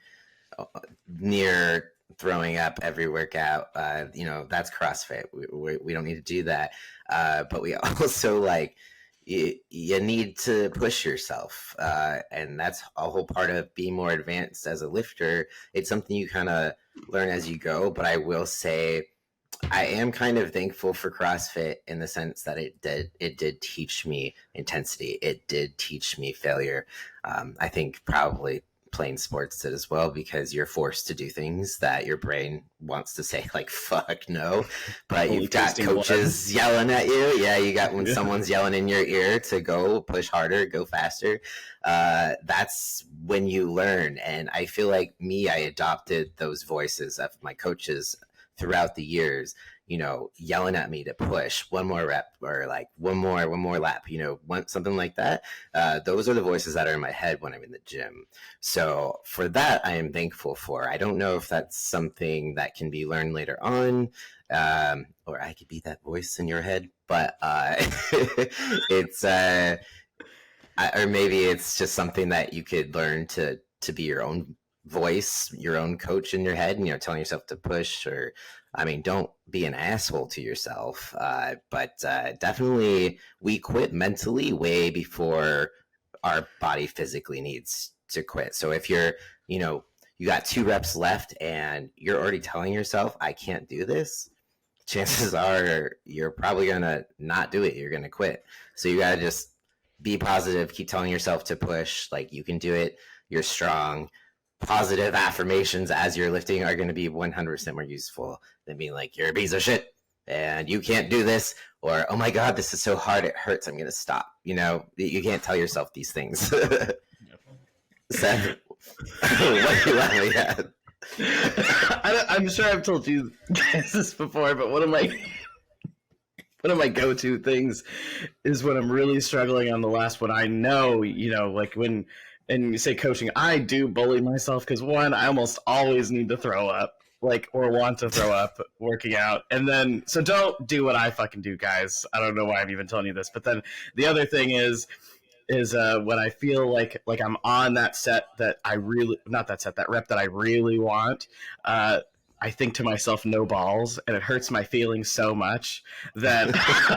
near throwing up every workout. That's CrossFit. We don't need to do that. But we also like, you need to push yourself. And that's a whole part of being more advanced as a lifter. It's something you kind of learn as you go. But I will say, I am kind of thankful for CrossFit in the sense that it did teach me intensity. It did teach me failure. I think probably playing sports did as well, because you're forced to do things that your brain wants to say like fuck no, but Fully you've got tasting coaches yelling at you. Yeah, you got when Yeah. someone's yelling in your ear to go push harder, go faster. That's when you learn. And I feel like I adopted those voices of my coaches throughout the years, yelling at me to push one more rep, or like one more lap, something like that. Those are the voices that are in my head when I'm in the gym. So for that, I am thankful for. I don't know if that's something that can be learned later on, or I could be that voice in your head, but it's or maybe it's just something that you could learn to be your own voice, your own coach in your head, and telling yourself to push, or don't be an asshole to yourself. But definitely, we quit mentally way before our body physically needs to quit. So if you got 2 reps left and you're already telling yourself, I can't do this, chances are you're probably gonna not do it. You're gonna quit. So you gotta just be positive, keep telling yourself to push, like you can do it, you're strong. Positive affirmations as you're lifting are going to be 100% more useful than being like, you're a piece of shit and you can't do this, or oh my god, this is so hard, it hurts, I'm going to stop. You can't tell yourself these things. Seth, what are you laughing at? I'm sure I've told you guys this before, but one of my go-to things is when I'm really struggling on the last one. I know, like when, and you say coaching, I do bully myself because one, I almost always need to throw up, or want to throw up working out. And then, so don't do what I fucking do, guys. I don't know why I'm even telling you this. But then the other thing is when I feel like I'm on that set that I really, not that set, that rep that I really want, I think to myself, no balls, and it hurts my feelings so much that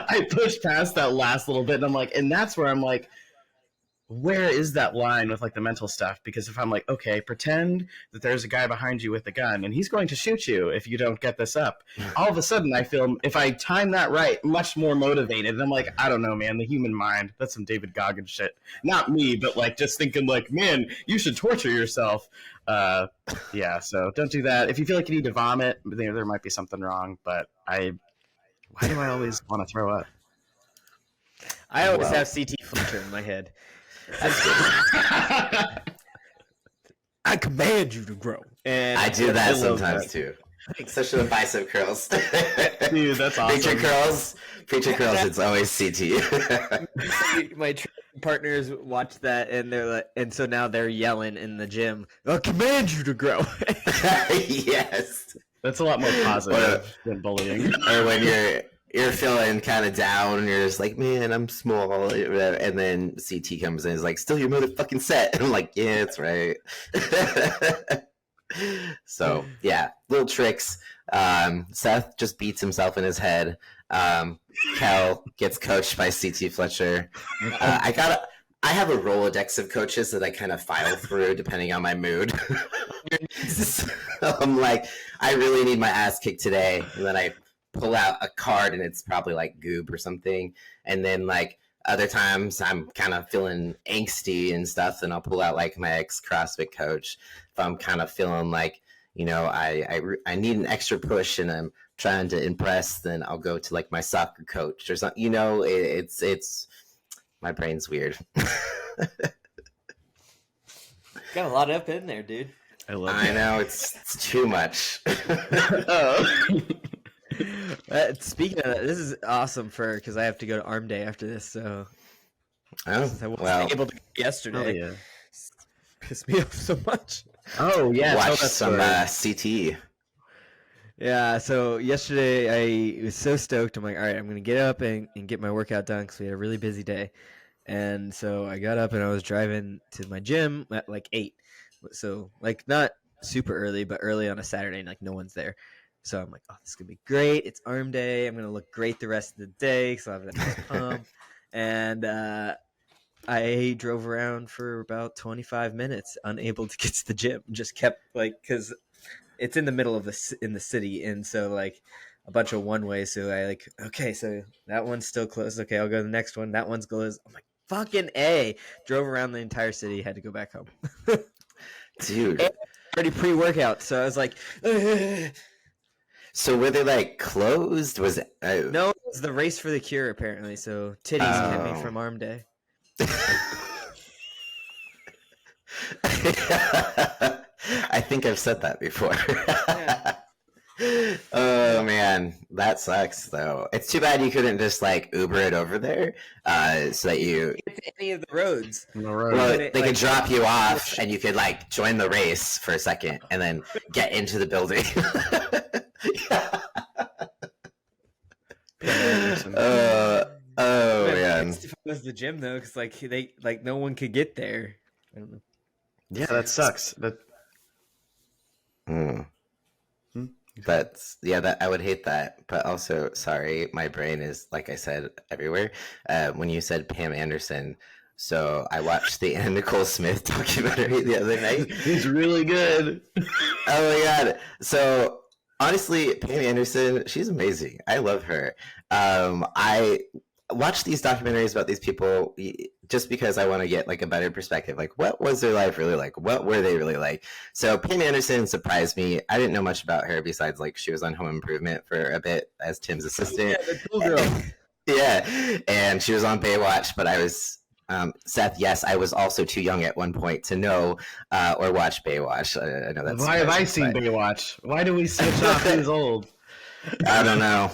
I push past that last little bit, and I'm like, and that's where I'm like, where is that line with like the mental stuff? Because if I'm like, okay, pretend that there's a guy behind you with a gun and he's going to shoot you if you don't get this up, all of a sudden I feel, if I time that right, much more motivated. And I'm like, I don't know, man, the human mind, that's some David Goggins shit. Not me, but like just thinking like, man, you should torture yourself. Yeah, so don't do that. If you feel like you need to vomit, there might be something wrong, but why do I always want to throw up? I always have CT Fletcher in my head. I command you to grow. And I do that sometimes too. Especially with bicep curls. Dude, that's awesome. Preacher curls, it's always CT. My partners watch that and they're like, and so now they're yelling in the gym, I command you to grow. Yes. That's a lot more positive than bullying. Or when you're feeling kind of down and you're just like, man, I'm small, and then CT comes in and is like, still your motherfucking set, and I'm like, yeah, that's right. So yeah, little tricks. Seth just beats himself in his head. Kel gets coached by CT Fletcher. I have a Rolodex of coaches that I kind of file through depending on my mood. So I'm like, I really need my ass kicked today, and then I pull out a card and it's probably like Goob or something, and then like other times I'm kind of feeling angsty and stuff, and I'll pull out like my ex CrossFit coach. If I'm kind of feeling like I need an extra push and I'm trying to impress, then I'll go to like my soccer coach or something. It's my brain's weird. Got a lot up in there, dude. I know it's too much. Speaking of that, this is awesome because I have to go to Arm Day after this. So I wasn't able to go yesterday. Oh, yeah. Pissed me off so much. Oh yeah, watch some CT. Yeah, so yesterday I was so stoked. I'm like, all right, I'm going to get up and get my workout done because we had a really busy day. And so I got up and I was driving to my gym at like 8. So like not super early, but early on a Saturday and like no one's there. So I'm like, oh, this is going to be great. It's Arm Day. I'm going to look great the rest of the day because I'll have that nice pump. And I drove around for about 25 minutes, unable to get to the gym. Just kept like, because it's in the middle of in the city, and so like a bunch of one way. So I like, okay, so that one's still closed. Okay, I'll go to the next one. That one's closed. I'm like, fucking A. Drove around the entire city. Had to go back home. dude. And already pre-workout, so I was like, So were they like closed? Was it? no, it was the race for the cure apparently. So titties kept me from arm day. I think I've said that before. Yeah. Oh man, that sucks though. It's too bad you couldn't just like Uber it over there, so that you. It's any of the roads. Well, they could drop you off, and you could like join the race for a second, and then get into the building. Oh man. If it was the gym though, because like no one could get there. I don't know. Yeah, that sucks. That. That's that I would hate that, but also sorry, my brain is like I said everywhere. When you said Pam Anderson, so I watched the Anna Nicole Smith documentary the other night. It's really good. Oh my god! So honestly, Pam Anderson, she's amazing. I love her. I watch these documentaries about these people just because I want to get like a better perspective. Like, what was their life really like? What were they really like? So Pam Anderson surprised me. I didn't know much about her besides like she was on Home Improvement for a bit as Tim's assistant. Yeah, the cool girl. Yeah, and she was on Baywatch, but I was Seth. Yes, I was also too young at one point to know or watch Baywatch. I know that's why have I seen Baywatch? Why do we switch off who's old? I don't know.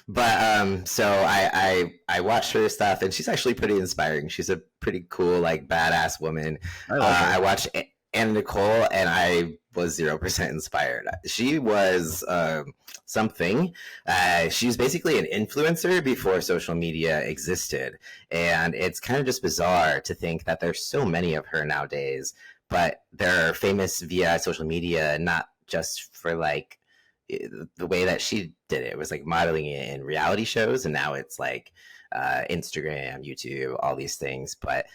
But so I watched her stuff, and she's actually pretty inspiring. She's a pretty cool, like badass woman. I watched Anna Nicole, and I was 0% inspired. She was something. She was basically an influencer before social media existed, and it's kind of just bizarre to think that there's so many of her nowadays. But they're famous via social media, not just for like the way that she did it. It was like modeling it in reality shows, and now it's like Instagram, YouTube, all these things. But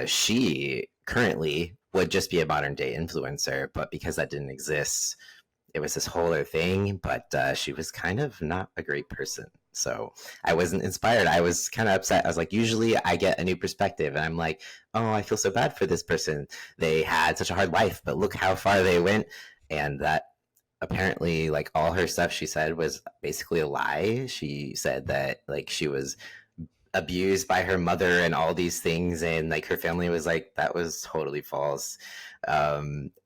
she currently would just be a modern day influencer, but because that didn't exist, it was this whole other thing. But she was kind of not a great person, so I wasn't inspired. I was kind of upset. I was like, usually I get a new perspective, and I'm like, oh, I feel so bad for this person. They had such a hard life, but look how far they went. And that apparently like all her stuff she said was basically a lie. She said that like she was abused by her mother and all these things, and like her family was like, that was totally false.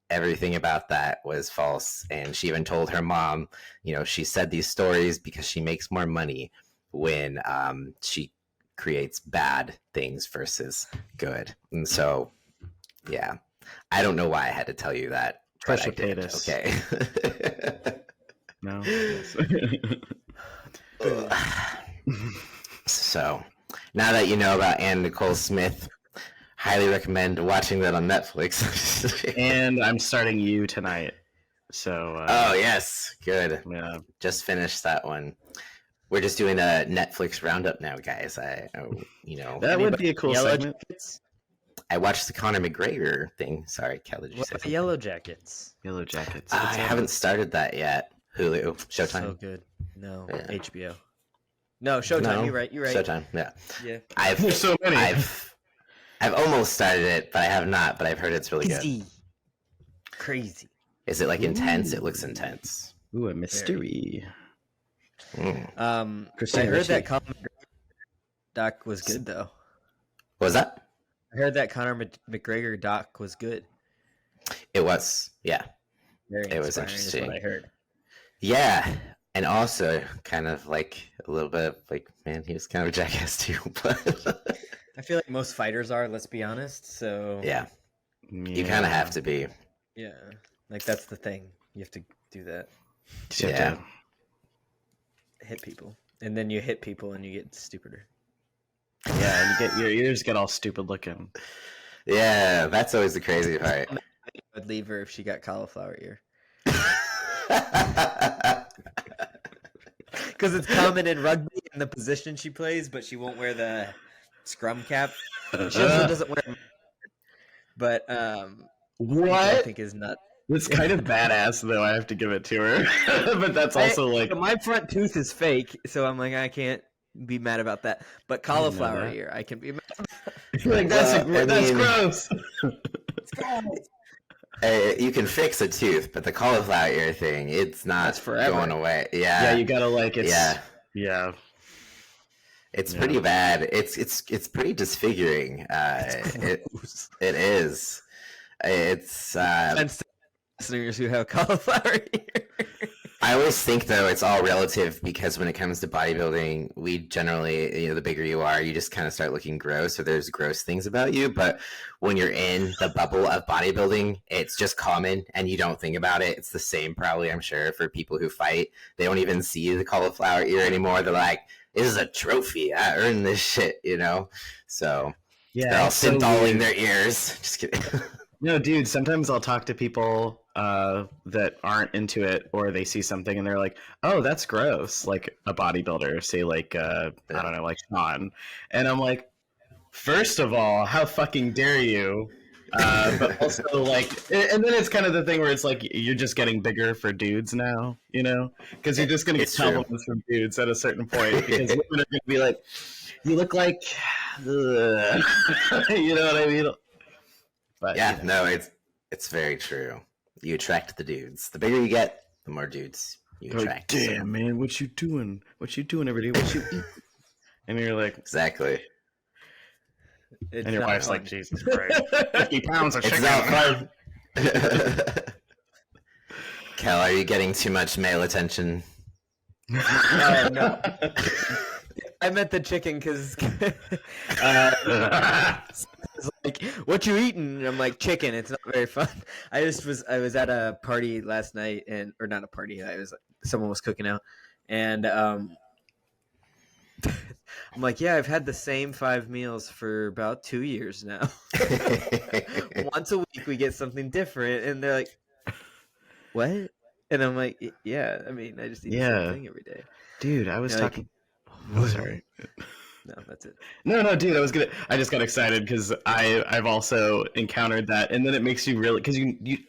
Everything about that was false. And she even told her mom, she said these stories because she makes more money when she creates bad things versus good. And so yeah, I don't know why I had to tell you that. Fresh potatoes. Okay. No. So, now that you know about Anna Nicole Smith, highly recommend watching that on Netflix. And I'm starting You tonight. So. Oh yes, good. Yeah. Just finished that one. We're just doing a Netflix roundup now, guys. That would be a cool segment. Jackets? I watched the Conor McGregor thing. Sorry, Kelly. Did you say something? Yellow Jackets. Yellow Jackets. I haven't started that yet. Hulu, Showtime. So good. No, yeah. HBO. No, Showtime. No, you're right. Showtime. Yeah. There's so many. I've almost started it, but I have not. But I've heard it's really good. Crazy. Is it like intense? It looks intense. Ooh, a mystery. I heard that Conor doc was good though. What was that? I heard that Conor McGregor doc was good. It was, yeah. It was interesting. Is what I heard. Yeah, and also kind of like a little bit of like, man, he was kind of a jackass too. But I feel like most fighters are. Let's be honest. So yeah. You kind of have to be. Yeah, like that's the thing. You have to do that. Yeah. Hit people, and then you hit people, and you get stupider. Yeah, and you get your ears get all stupid looking. Yeah, that's always the crazy part. I'd leave her if she got cauliflower ear. Because it's common in rugby in the position she plays, but she won't wear the scrum cap. She also doesn't wear. But what I think is nuts. It's kind of badass, though. I have to give it to her. But that's also like my front tooth is fake, so I'm like I can't be mad about that. But cauliflower ear, I can be mad. Like that's gross. It's gross. You can fix a tooth, but the cauliflower ear thing, it's not going away. Yeah. Yeah, you gotta like it's Yeah. yeah. It's pretty bad. It's pretty disfiguring. It is. It's listeners who have cauliflower ear. I always think though it's all relative because when it comes to bodybuilding, we generally, the bigger you are, you just kind of start looking gross. So there's gross things about you. But when you're in the bubble of bodybuilding, it's just common and you don't think about it. It's the same probably, I'm sure, for people who fight. They don't even see the cauliflower ear anymore. They're like, this is a trophy. I earned this shit, So they're all syntholining their ears. Just kidding. No, dude, sometimes I'll talk to people that aren't into it, or they see something and they're like, oh, that's gross. Like a bodybuilder, say like, I don't know, like Sean. And I'm like, first of all, how fucking dare you? But also like, and then it's kind of the thing where it's like, you're just getting bigger for dudes now, because you're just going to get compliments from dudes at a certain point, because women are going to be like, you look like, you know what I mean? But, yeah, no, it's very true. You attract the dudes. The bigger you get, the more dudes you attract. Like, damn, man, what you doing? What you doing every day? What you eat? And you're like, exactly. And your wife's like, Jesus Christ, 50 pounds of chicken. It's not fun. Kel, are you getting too much male attention? No. I meant the chicken because it's like, what you eating? And I'm like, chicken. It's not very fun. I was at a party last night, or not a party. Someone was cooking out, and I'm like, yeah, I've had the same 5 meals for about 2 years now. Once a week we get something different, and they're like, what? And I'm like, yeah, I mean, I just eat the same thing every day. Dude, I was talking. Oh, sorry. No, that's it. No, dude, I just got excited because I've also encountered that, and then it makes you really, because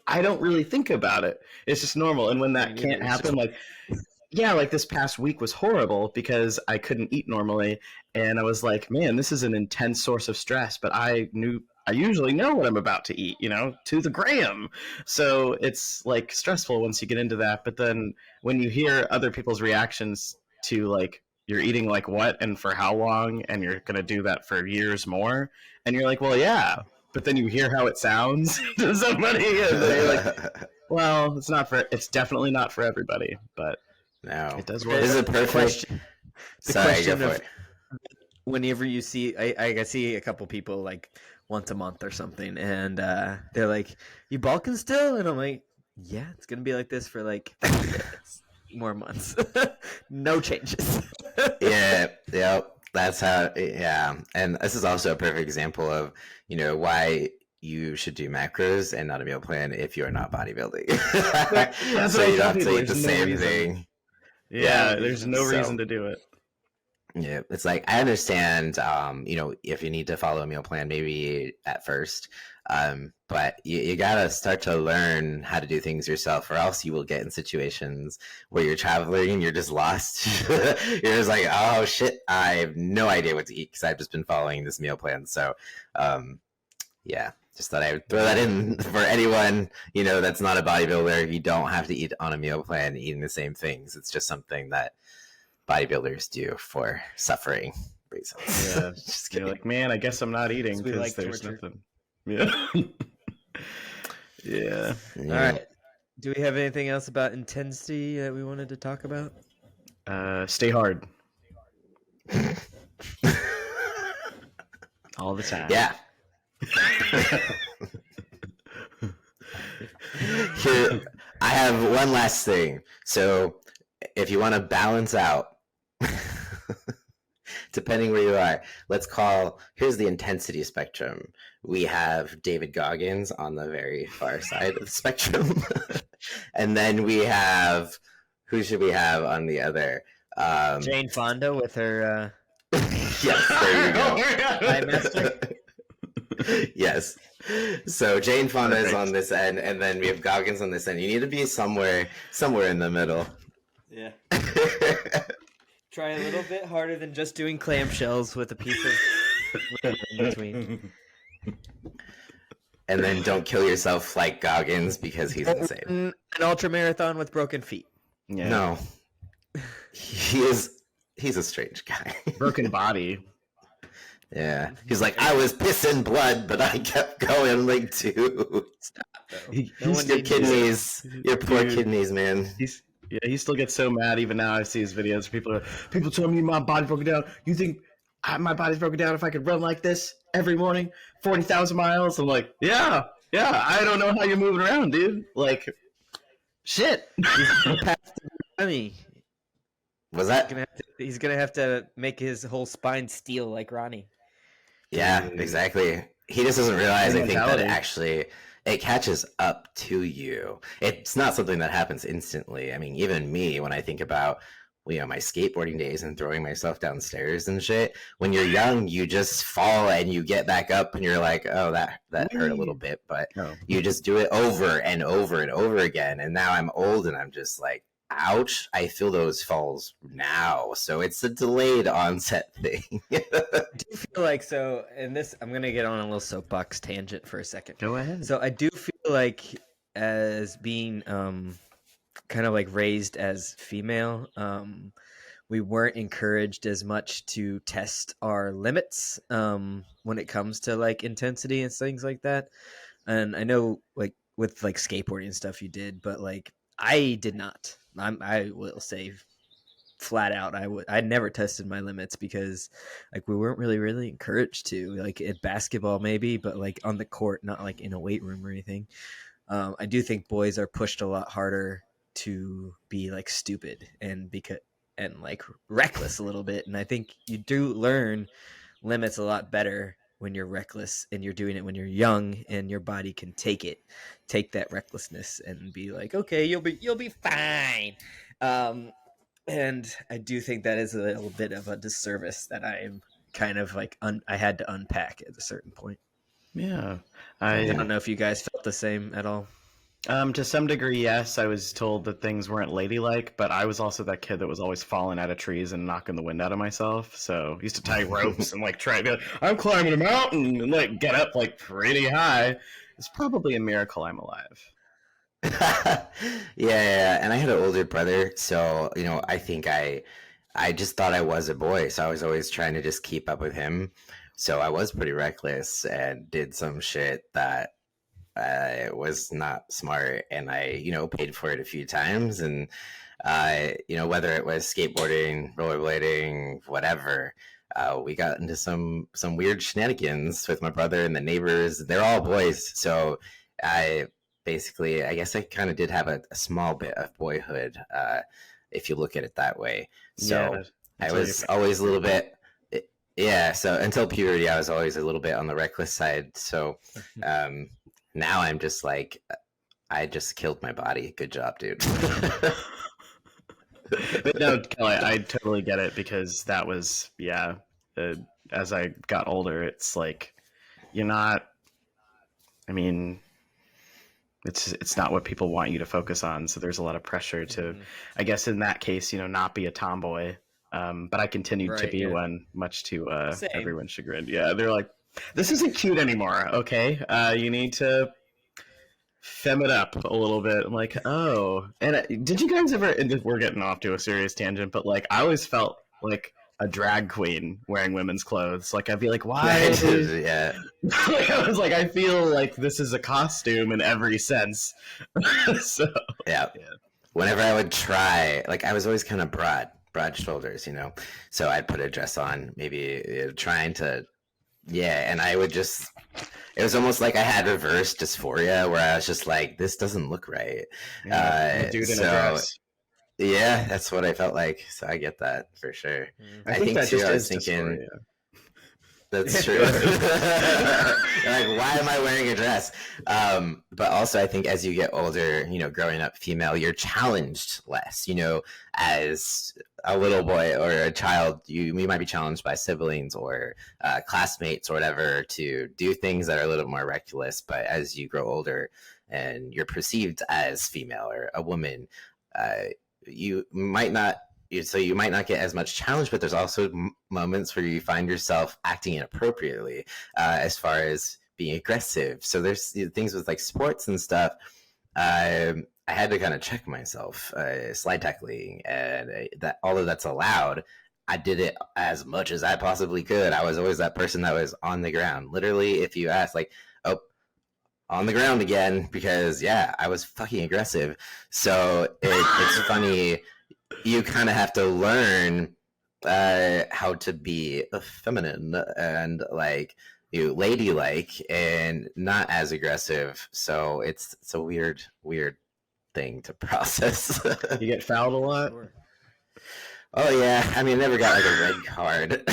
I don't really think about it. It's just normal, and when that can't happen, like this past week was horrible because I couldn't eat normally, and I was like, man, this is an intense source of stress. But I usually know what I'm about to eat, to the gram. So it's like stressful once you get into that. But then when you hear other people's reactions to like, you're eating like what and for how long, and you're going to do that for years more, and you're like, well, yeah. But then you hear how it sounds to somebody, and they're like, well, it's definitely not for everybody, but no, it does work. This is a perfect question. Sorry, whenever you see, I see a couple people like once a month or something, and they're like, you bulking still? And I'm like, yeah, it's going to be like this for like more months. No changes. Yeah, that's how. Yeah, and this is also a perfect example of why you should do macros and not a meal plan if you are not bodybuilding. So you don't have to eat the same thing. Yeah, there's no reason to do it. Yeah, it's like I understand, if you need to follow a meal plan, maybe at first, but you gotta start to learn how to do things yourself, or else you will get in situations where you're traveling and you're just lost. You're just like, oh shit, I have no idea what to eat because I've just been following this meal plan. So, yeah, just thought I would throw that in for anyone that's not a bodybuilder. You don't have to eat on a meal plan eating the same things. It's just something that bodybuilders do for suffering reasons. Yeah, just you're like, man, I guess I'm not eating because there's nothing. Yeah. Yeah. All right. Do we have anything else about intensity that we wanted to talk about? Stay hard. All the time. Yeah. Here, I have one last thing. So if you want to balance out, depending where you are, here's the intensity spectrum. We have David Goggins on the very far side of the spectrum. And then we have, who should we have on the other? Jane Fonda with her... Yes, there you go. Yes. So Jane Fonda is on this end, and then we have Goggins on this end. You need to be somewhere in the middle. Yeah. Try a little bit harder than just doing clamshells with a piece of in between. and then don't kill yourself like Goggins because he's insane. An ultra marathon with broken feet. Yeah. No, he's a strange guy. Broken body. Yeah, he's like, I was pissing blood, but I kept going. Like, dude, Stop, though. He- No he's one your needs kidneys, your poor Dude. kidneys, man. He still gets so mad. Even now, I see his videos. People tell me my body broken down. You think my body's broken down if I could run like this every morning, 40,000 miles? I'm like, yeah. I don't know how you're moving around, dude. Like, shit. I mean, Was that? he's gonna have to make his whole spine steel like Ronnie. Yeah, exactly. He just doesn't realize, I think, that Mentality. it catches up to you. It's not something that happens instantly. I mean, even me, when I think about, my skateboarding days and throwing myself downstairs and shit, when you're young, you just fall and you get back up and you're like, oh, that hurt a little bit. But you just do it over and over and over again. And now I'm old and I'm just like, ouch, I feel those falls now. So it's a delayed onset thing. Do you feel like so? And this, I'm gonna get on a little soapbox tangent for a second. Go ahead. So I do feel like, as being kind of like raised as female, we weren't encouraged as much to test our limits when it comes to like intensity and things like that. And I know, like with like skateboarding and stuff, you did, but like I did not. I will say flat out, I never tested my limits because like we weren't really encouraged to, like at basketball maybe, but like on the court, not like in a weight room or anything. I do think boys are pushed a lot harder to be like stupid and like reckless a little bit, and I think you do learn limits a lot better when you're reckless and you're doing it when you're young and your body can take that recklessness and be like, okay, you'll be fine. And I do think that is a little bit of a disservice that I'm kind of like I had to unpack at a certain point. Yeah. I don't know if you guys felt the same at all. To some degree, yes. I was told that things weren't ladylike, but I was also that kid that was always falling out of trees and knocking the wind out of myself. So I used to tie ropes and like try to be like, I'm climbing a mountain and like get up like pretty high. It's probably a miracle I'm alive. Yeah, and I had an older brother, so I think I just thought I was a boy, so I was always trying to just keep up with him. So I was pretty reckless and did some shit that was not smart, and I paid for it a few times. And whether it was skateboarding, rollerblading, whatever, we got into some weird shenanigans with my brother and the neighbors. They're all boys, so I guess I kind of did have a small bit of boyhood, if you look at it that way. So I was always a little bit. Yeah, so until puberty, I was always a little bit on the reckless side. So now I'm just like, I just killed my body. Good job, dude. But no, Kelly, I totally get it, because that was, as I got older, it's like, you're not, I mean, it's not what people want you to focus on. So there's a lot of pressure to, I guess in that case, not be a tomboy. But I continued to be one, much to everyone's chagrin. Yeah, they're like, this isn't cute anymore, okay? You need to fem it up a little bit. I'm like, oh. And did you guys ever, and we're getting off to a serious tangent, but like I always felt like a drag queen wearing women's clothes. Like I'd be like, why? Yeah. Like, I was like, I feel like this is a costume in every sense. So yeah. Whenever I would try, like I was always kind of broad shoulders, so I'd put a dress on, maybe trying to, and I would just, it was almost like I had reverse dysphoria, where I was just like, this doesn't look right. Dude in a dress. Yeah, that's what I felt like. So I get that for sure. I think that too, just I was is thinking, dysphoria. That's true. Like, why am I wearing a dress? But also, I think as you get older, growing up female, you're challenged less. As a little boy or a child, you might be challenged by siblings or classmates or whatever to do things that are a little more reckless. But as you grow older and you're perceived as female or a woman, you might not get as much challenge, but there's also moments where you find yourself acting inappropriately, as far as being aggressive. So there's things with like sports and stuff. I had to kind of check myself, slide tackling, and that although that's allowed, I did it as much as I possibly could. I was always that person that was on the ground. Literally, if you ask, like, oh, on the ground again, because yeah, I was fucking aggressive. So it's funny. You kind of have to learn how to be feminine and like ladylike and not as aggressive. So it's a weird thing to process. You get fouled a lot? Sure. Oh yeah, I mean, I never got like a red card,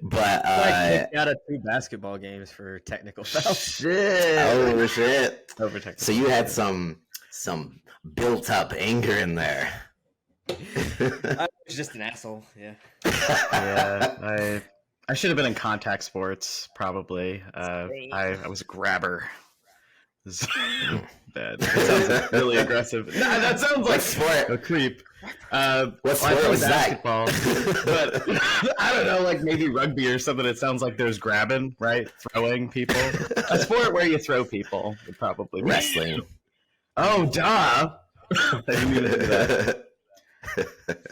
but I kicked out of 2 basketball games for technical fouls. Shit. oh shit! Overtechnical. So you had some built up anger in there. I was just an asshole. Yeah. Yeah, I should have been in contact sports probably. I was a grabber. This is bad. That sounds like really aggressive. Nah, that sounds like sport? a creep. What sport was that? But I don't know, like maybe rugby or something. It sounds like there's grabbing, right? Throwing people. A sport where you throw people would probably be. Wrestling. Oh, duh! I didn't mean to do that.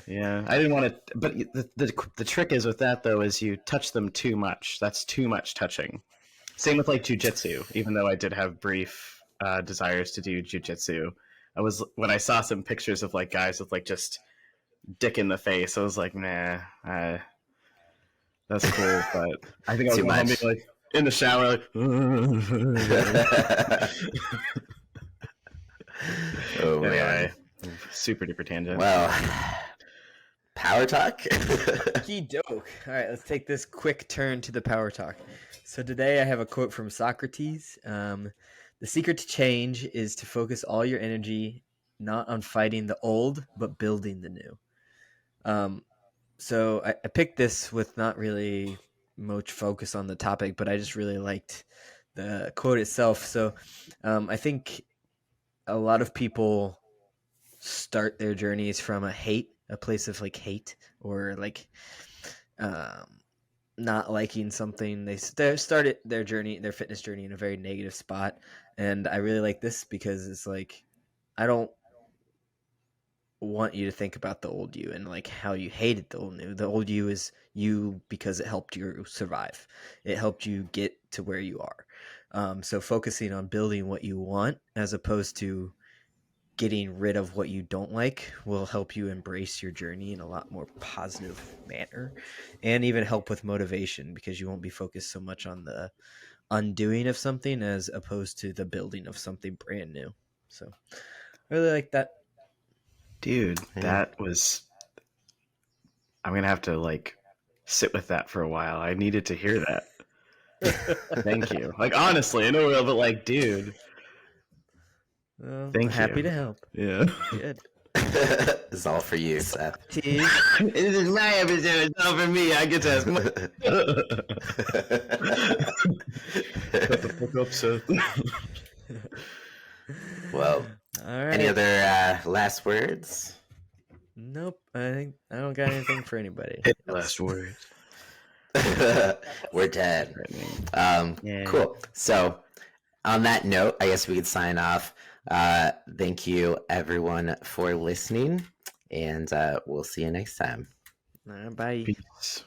Yeah, I didn't want to. But the trick is with that though is you touch them too much. That's too much touching. Same with like jujitsu. Even though I did have brief desires to do jujitsu, when I saw some pictures of like guys with like just dick in the face, I was like, nah, that's cool. But I think I was gonna be like in the shower, like. Oh Anyway, man. super duper tangent. Well, power talk. Okey-doke. All right, let's take this quick turn to the power talk. So today I have a quote from Socrates. The secret to change is to focus all your energy not on fighting the old, but building the new. So I picked this with not really much focus on the topic, but I just really liked the quote itself. So I think a lot of people start their journeys from a place of like hate or like not liking something. They started their fitness journey in a very negative spot. And I really like this because it's like, I don't want you to think about the old you and like how you hated the old you. The old you is you because it helped you survive. It helped you get to where you are. So focusing on building what you want as opposed to getting rid of what you don't like will help you embrace your journey in a lot more positive manner and even help with motivation because you won't be focused so much on the undoing of something as opposed to the building of something brand new. So I really like that. Dude, that was... I'm going to have to like sit with that for a while. I needed to hear that. Thank you. Like, honestly, I know, but like, dude. Thank you. Happy to help. Yeah. Good. It's all for you, Seth. This is my episode. It's all for me. I get to ask my... Shut the fuck up, Seth. Well, All right. any other last words? Nope. I don't got anything for anybody. Last words. We're dead. Yeah. Cool. So, on that note, I guess we could sign off. Thank you, everyone, for listening, and we'll see you next time. Bye. Peace.